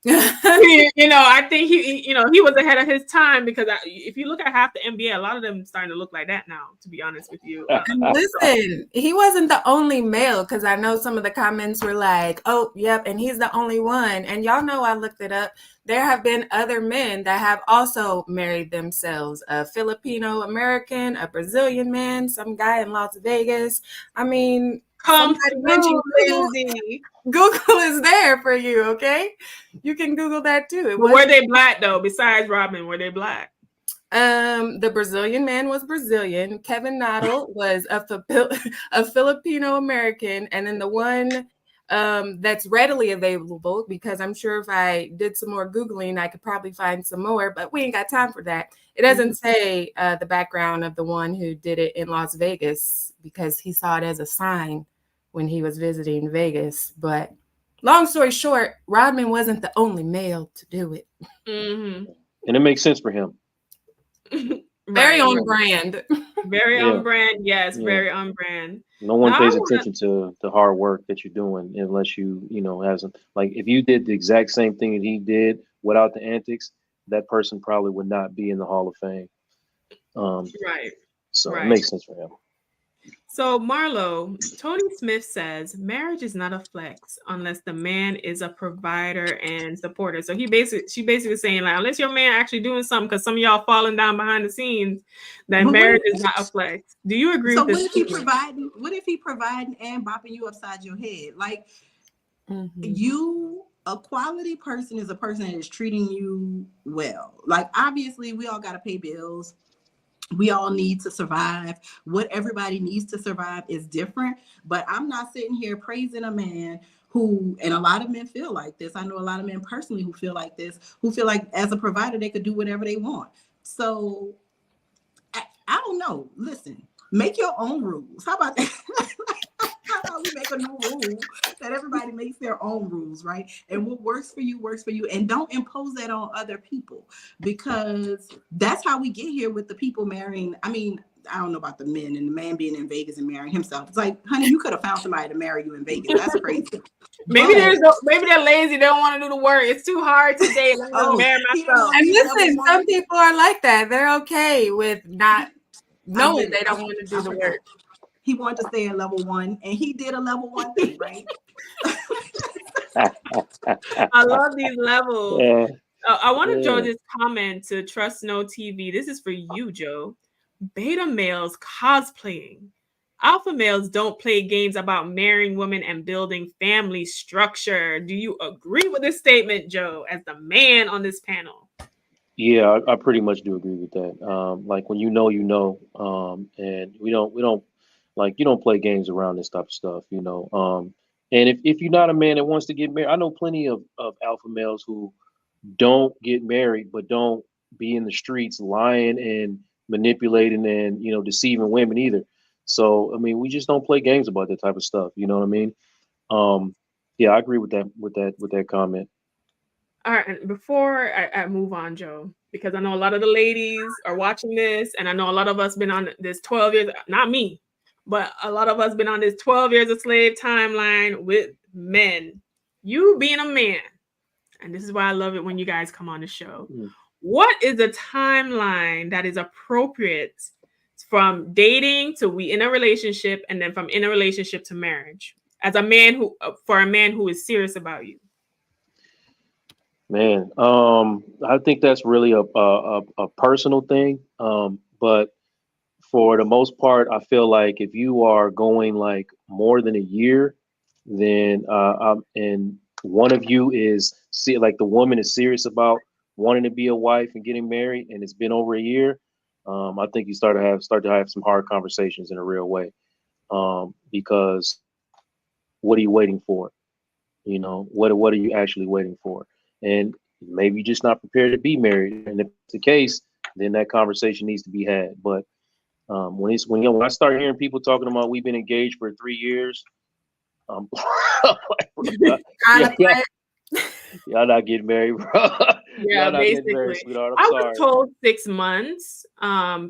I think he was ahead of his time, because if you look at half the NBA, a lot of them starting to look like that now, to be honest with you. Listen, he wasn't the only male, because I know some of the comments were like, oh, yep, and he's the only one. And y'all know, I looked it up. There have been other men that have also married themselves, a Filipino American, a Brazilian man, some guy in Las Vegas. I mean, somebody mentioned Google is there for you, okay? You can Google that too. Were they black though? Besides Rodman, were they black? The Brazilian man was Brazilian. Kevin Noddle was a Filipino American, and then the one that's readily available, because I'm sure if I did some more Googling, I could probably find some more, but we ain't got time for that. It doesn't say the background of the one who did it in Las Vegas, because he saw it as a sign when he was visiting Vegas. But long story short, Rodman wasn't the only male to do it. Mm-hmm. And it makes sense for him. Very on brand. Very on brand. Yes, very on brand. No one pays attention to the hard work that you're doing unless you hasn't. Like, if you did the exact same thing that he did without the antics, that person probably would not be in the Hall of Fame. Right. So it makes sense for him. So Marlo, Tony Smith says marriage is not a flex unless the man is a provider and supporter. So she basically saying, like, unless your man actually doing something, because some of y'all falling down behind the scenes, that marriage is not a flex. Do you agree with this? So what if he providing and bopping you upside your head? Like, a quality person is a person that is treating you well. Like, obviously we all got to pay bills. We all need to survive. What everybody needs to survive is different. But I'm not sitting here praising a man who, and a lot of men feel like this. I know a lot of men personally who feel like this, who feel like as a provider, they could do whatever they want. So I don't know. Listen, make your own rules. How about that? How about we make a new rule that everybody makes their own rules, right? And what works for you works for you. And don't impose that on other people, because that's how we get here with the people marrying. I mean, I don't know about the men and the man being in Vegas and marrying himself. It's like, honey, you could have found somebody to marry you in Vegas. That's crazy. Maybe they're lazy. They don't want to do the work. It's too hard to date. Let me marry myself. And listen, some people are like that. They're okay with not knowing they don't want to do the work. He wanted to stay at level 1, and he did a level 1 thing, right? I love these levels. Yeah. I want to draw this comment to Trust No TV. This is for you, Joe. Beta males cosplaying. Alpha males don't play games about marrying women and building family structure. Do you agree with this statement, Joe, as the man on this panel? Yeah, I pretty much do agree with that. Like when you know, and we don't like you don't play games around this type of stuff, you know. And if you're not a man that wants to get married, I know plenty of alpha males who don't get married, but don't be in the streets lying and manipulating and deceiving women either. So I mean, we just don't play games about that type of stuff. You know what I mean? Um, yeah, I agree with that comment. All right, and before I move on, Joe, because I know a lot of the ladies are watching this, and I know a lot of us been on this 12 years, not me, but a lot of us been on this 12 years a slave timeline with men. You being a man, and this is why I love it when you guys come on the show. What is a timeline that is appropriate from dating to we in a relationship, and then from in a relationship to marriage, as a man who, for a man who is serious about you? Man, I think that's really a personal thing. But for the most part, I feel like if you are going like more than a year, then and one of you is like the woman is serious about wanting to be a wife and getting married, and it's been over a year. I think you start to have some hard conversations in a real way. Because what are you waiting for? You know, what are you actually waiting for? And maybe you're just not prepared to be married. And if it's the case, then that conversation needs to be had. But when I start hearing people talking about we've been engaged for 3 years, y'all not getting married, bro. Yeah, Y'all not getting basically. married, sweetheart. I I'm was sorry. told 6 months. A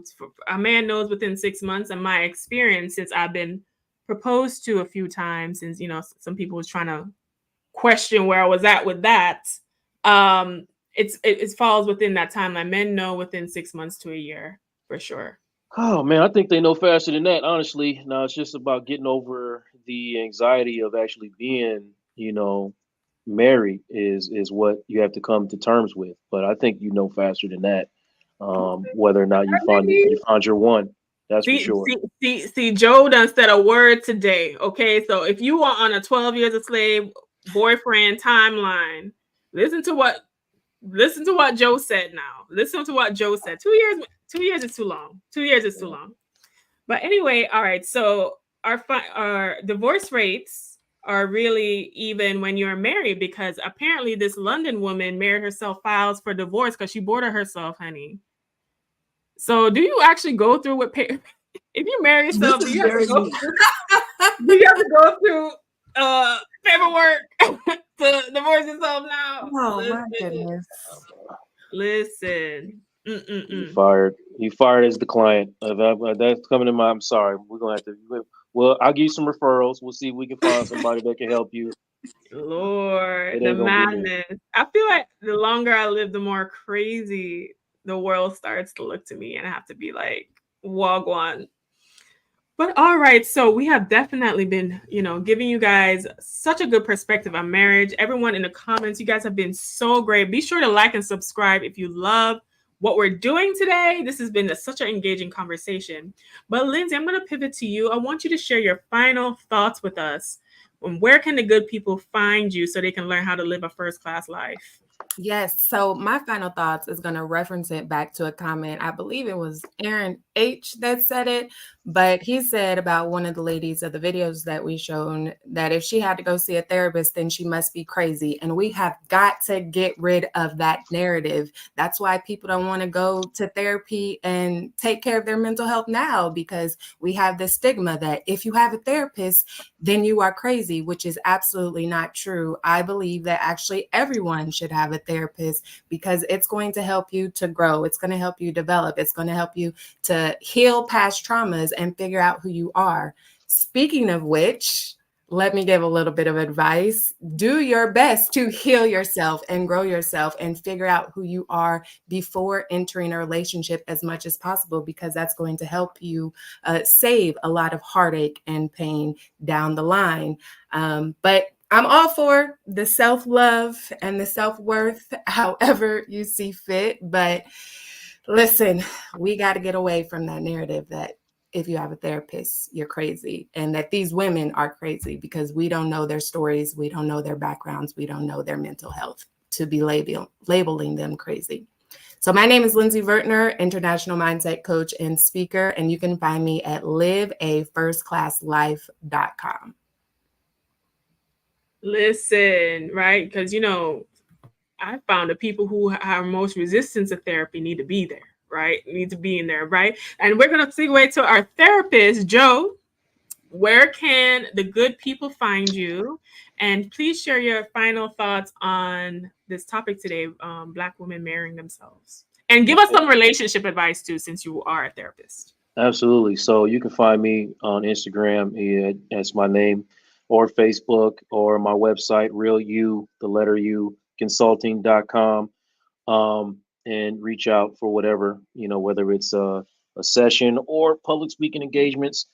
man knows within 6 months, and my experience since I've been proposed to a few times, since some people was trying to question where I was at with that. It falls within that timeline. Men know within 6 months to a year for sure. Oh man, I think they know faster than that, honestly. Now it's just about getting over the anxiety of actually being, married is what you have to come to terms with. But I think you know faster than that. Whether or not you found your one, that's for sure. See, Joe done said a word today. Okay, so if you are on a 12 years a slave boyfriend timeline, listen to what Joe said now. Listen to what Joe said. 2 years is too long. 2 years is too long. But anyway, all right. So our divorce rates are really even when you're married, because apparently this London woman married herself, files for divorce because she boarded herself, honey. So do you actually go through what if you marry yourself, do you have to go through paperwork to divorce yourself now? Oh my goodness. Listen. You fired. You fired as the client. That's coming to I'm sorry. We're gonna have to. Well, I'll give you some referrals. We'll see if we can find somebody that can help you. Lord, It the ain't gonna be me. madness. I feel like the longer I live, the more crazy the world starts to look to me, and I have to be like, wagwan. But all right, so we have definitely been, giving you guys such a good perspective on marriage. Everyone in the comments, you guys have been so great. Be sure to like and subscribe if you love what we're doing today. This has been such an engaging conversation. But Lindsay, I'm going to pivot to you. I want you to share your final thoughts with us. Where can the good people find you so they can learn how to live a first-class life? Yes. So my final thoughts is going to reference it back to a comment. I believe it was Aaron H that said it, but he said about one of the ladies of the videos that we shown that if she had to go see a therapist, then she must be crazy. And we have got to get rid of that narrative. That's why people don't want to go to therapy and take care of their mental health now, because we have this stigma that if you have a therapist, then you are crazy, which is absolutely not true. I believe that actually everyone should have a therapist, because it's going to help you to grow. It's going to help you develop. It's going to help you to heal past traumas and figure out who you are. Speaking of which, let me give a little bit of advice. Do your best to heal yourself and grow yourself and figure out who you are before entering a relationship as much as possible, because that's going to help you save a lot of heartache and pain down the line. But I'm all for the self-love and the self-worth, however you see fit. But listen, we got to get away from that narrative that if you have a therapist, you're crazy. And that these women are crazy because we don't know their stories. We don't know their backgrounds. We don't know their mental health to be labeling them crazy. So my name is Lindsay Vertner, international mindset coach and speaker, and you can find me at liveafirstclasslife.com. Listen, right? Because, I found the people who are most resistant to therapy need to be there, right? Need to be in there, right? And we're going to segue to our therapist, Joe. Where can the good people find you? And please share your final thoughts on this topic today, Black women marrying themselves. And give us some relationship advice too, since you are a therapist. Absolutely. So you can find me on Instagram. That's my name, or Facebook, or my website, real you, the letter U, consulting.com. And reach out for whatever, whether it's a session or public speaking engagements.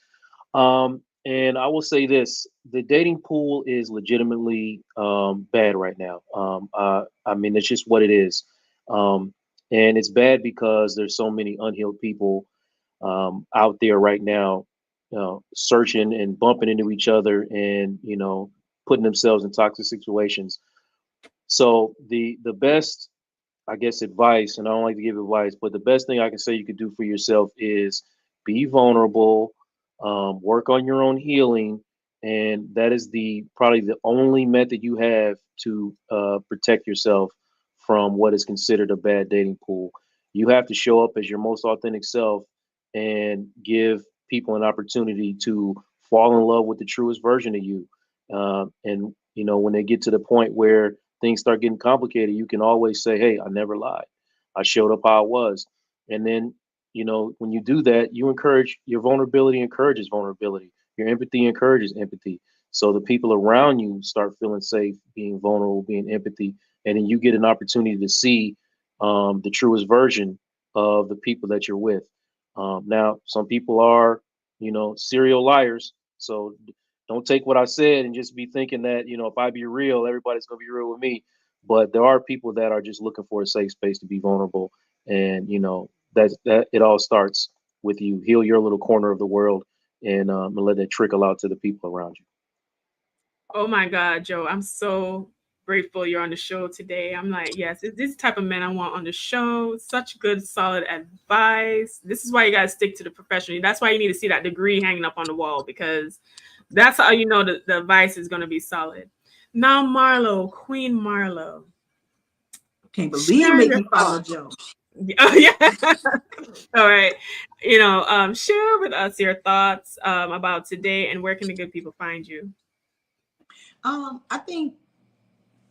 And I will say this, the dating pool is legitimately bad right now. I mean, it's just what it is. And it's bad because there's so many unhealed people out there right now, searching and bumping into each other and, putting themselves in toxic situations. So the best, I guess, advice, and I don't like to give advice, but the best thing I can say you could do for yourself is be vulnerable, work on your own healing, and that is probably the only method you have to protect yourself from what is considered a bad dating pool. You have to show up as your most authentic self and give people an opportunity to fall in love with the truest version of you. And when they get to the point where things start getting complicated, you can always say, "Hey, I never lied. I showed up how I was." And then, when you do that, you encourage your vulnerability, encourages vulnerability. Your empathy encourages empathy. So the people around you start feeling safe, being vulnerable, being empathy, and then you get an opportunity to see the truest version of the people that you're with. Now, some people are, serial liars. So don't take what I said and just be thinking that, if I be real, everybody's going to be real with me. But there are people that are just looking for a safe space to be vulnerable. And, that it all starts with you. Heal your little corner of the world and let that trickle out to the people around you. Oh my God, Joe, I'm so grateful you're on the show today. I'm like, yes, it's this type of man I want on the show. Such good, solid advice. This is why you got to stick to the profession. That's why you need to see that degree hanging up on the wall, because that's how you know the advice is going to be solid. Now, Marlo, Queen Marlo. Can't believe you make me follow Joe. Oh, yeah. All right. Share with us your thoughts about today, and where can the good people find you? I think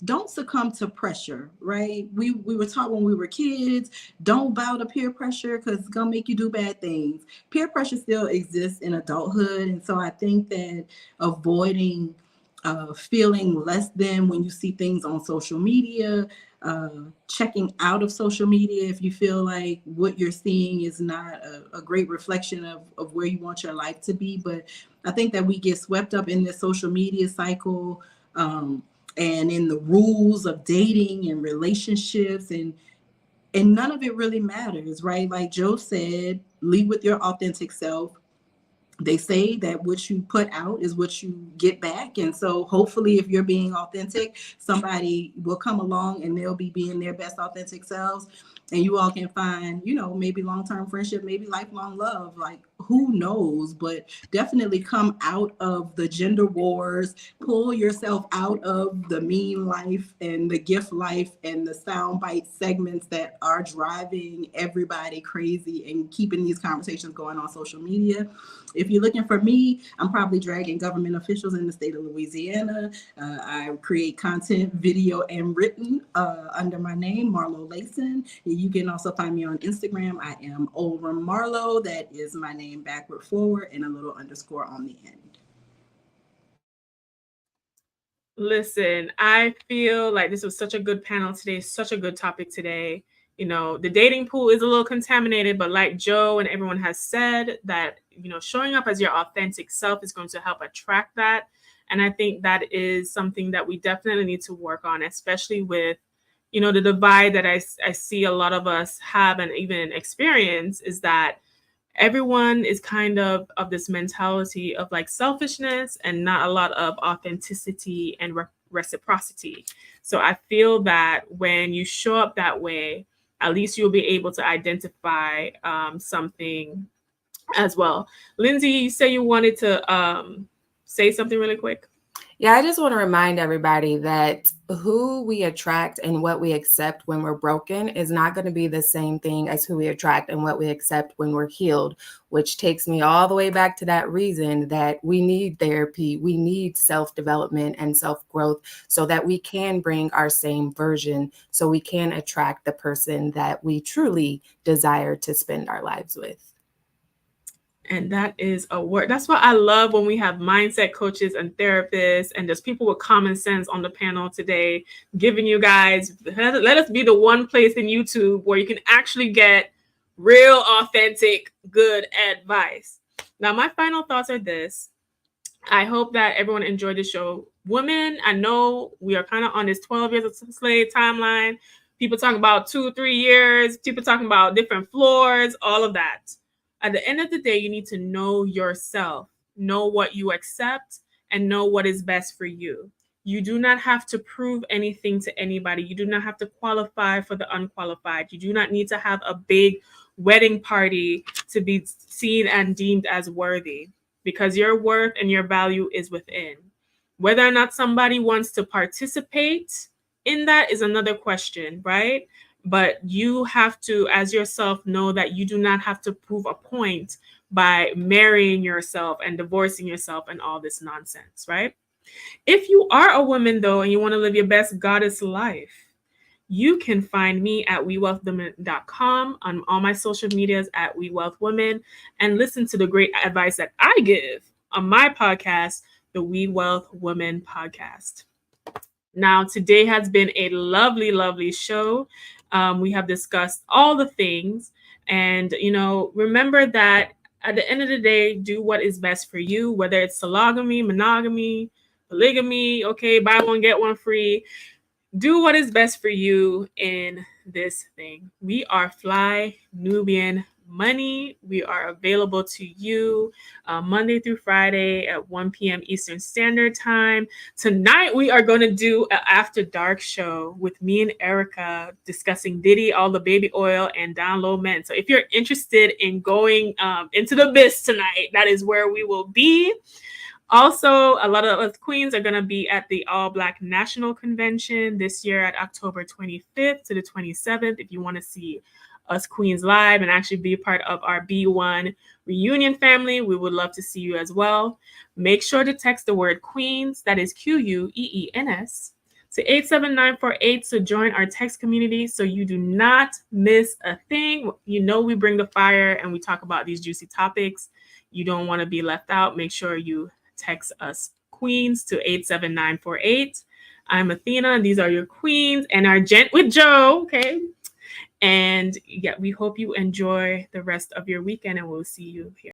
don't succumb to pressure, right? We were taught when we were kids, don't bow to peer pressure because it's gonna make you do bad things. Peer pressure still exists in adulthood, and so I think that avoiding feeling less than when you see things on social media, checking out of social media if you feel like what you're seeing is not a great reflection of where you want your life to be. But I think that we get swept up in this social media cycle, and in the rules of dating and relationships, and none of it really matters, right? Like Joe said, lead with your authentic self. They say that what you put out is what you get back. And so hopefully if you're being authentic, somebody will come along and they'll be being their best authentic selves. And you all can find, maybe long-term friendship, maybe lifelong love, like who knows, but definitely come out of the gender wars, pull yourself out of the meme life and the gift life and the soundbite segments that are driving everybody crazy and keeping these conversations going on social media. If you're looking for me, I'm probably dragging government officials in the state of Louisiana. I create content, video, and written under my name, Marlo Layson. You can also find me on Instagram. I am Olram Marlo. That is my name backward, forward, and a little underscore on the end. Listen, I feel like this was such a good panel today, such a good topic today. The dating pool is a little contaminated, but like Joe and everyone has said, that, showing up as your authentic self is going to help attract that. And I think that is something that we definitely need to work on, especially with, the divide that I see a lot of us have and even experience, is that everyone is kind of this mentality of like selfishness and not a lot of authenticity and reciprocity. So I feel that when you show up that way, at least you'll be able to identify something as well. Lindsay, you say you wanted to say something really quick. Yeah, I just want to remind everybody that who we attract and what we accept when we're broken is not going to be the same thing as who we attract and what we accept when we're healed, which takes me all the way back to that reason that we need therapy, we need self-development and self-growth so that we can bring our same version, so we can attract the person that we truly desire to spend our lives with. And that is a word. That's what I love when we have mindset coaches and therapists and just people with common sense on the panel today, giving you guys, let us be the one place in YouTube where you can actually get real, authentic, good advice. Now, my final thoughts are this. I hope that everyone enjoyed the show. Women, I know we are kind of on this 12 years of slave timeline. People talking about 2-3 years, people talking about different floors, all of that. At the end of the day, you need to know yourself, know what you accept, and know what is best for you. You do not have to prove anything to anybody. You do not have to qualify for the unqualified. You do not need to have a big wedding party to be seen and deemed as worthy, because your worth and your value is within. Whether or not somebody wants to participate in that is another question, right? But you have to, as yourself, know that you do not have to prove a point by marrying yourself and divorcing yourself and all this nonsense, right? If you are a woman, though, and you want to live your best goddess life, you can find me at wewealthwomen.com, on all my social medias at wewealthwomen, and listen to the great advice that I give on my podcast, the We Wealth Women podcast. Now, today has been a lovely, lovely show. We have discussed all the things. And, remember that at the end of the day, do what is best for you, whether it's sologamy, monogamy, polygamy, okay, buy one, get one free. Do what is best for you in this thing. We are Fly Nubian Money. We are available to you Monday through Friday at 1 p.m. Eastern Standard Time. Tonight, we are going to do an After Dark show with me and Erica discussing Diddy, all the baby oil, and Down Low Men. So if you're interested in going into the abyss tonight, that is where we will be. Also, a lot of us queens are going to be at the All Black National Convention this year at October 25th to the 27th. If you want to see us queens live and actually be part of our B1 reunion family, we would love to see you as well. Make sure to text the word queens, that is QUEENS, to 87948 to join our text community so you do not miss a thing. We bring the fire and we talk about these juicy topics. You don't want to be left out. Make sure you text us queens to 87948. I'm Athena, and these are your queens and our gent with Joe, okay? And yeah, we hope you enjoy the rest of your weekend, and we'll see you here.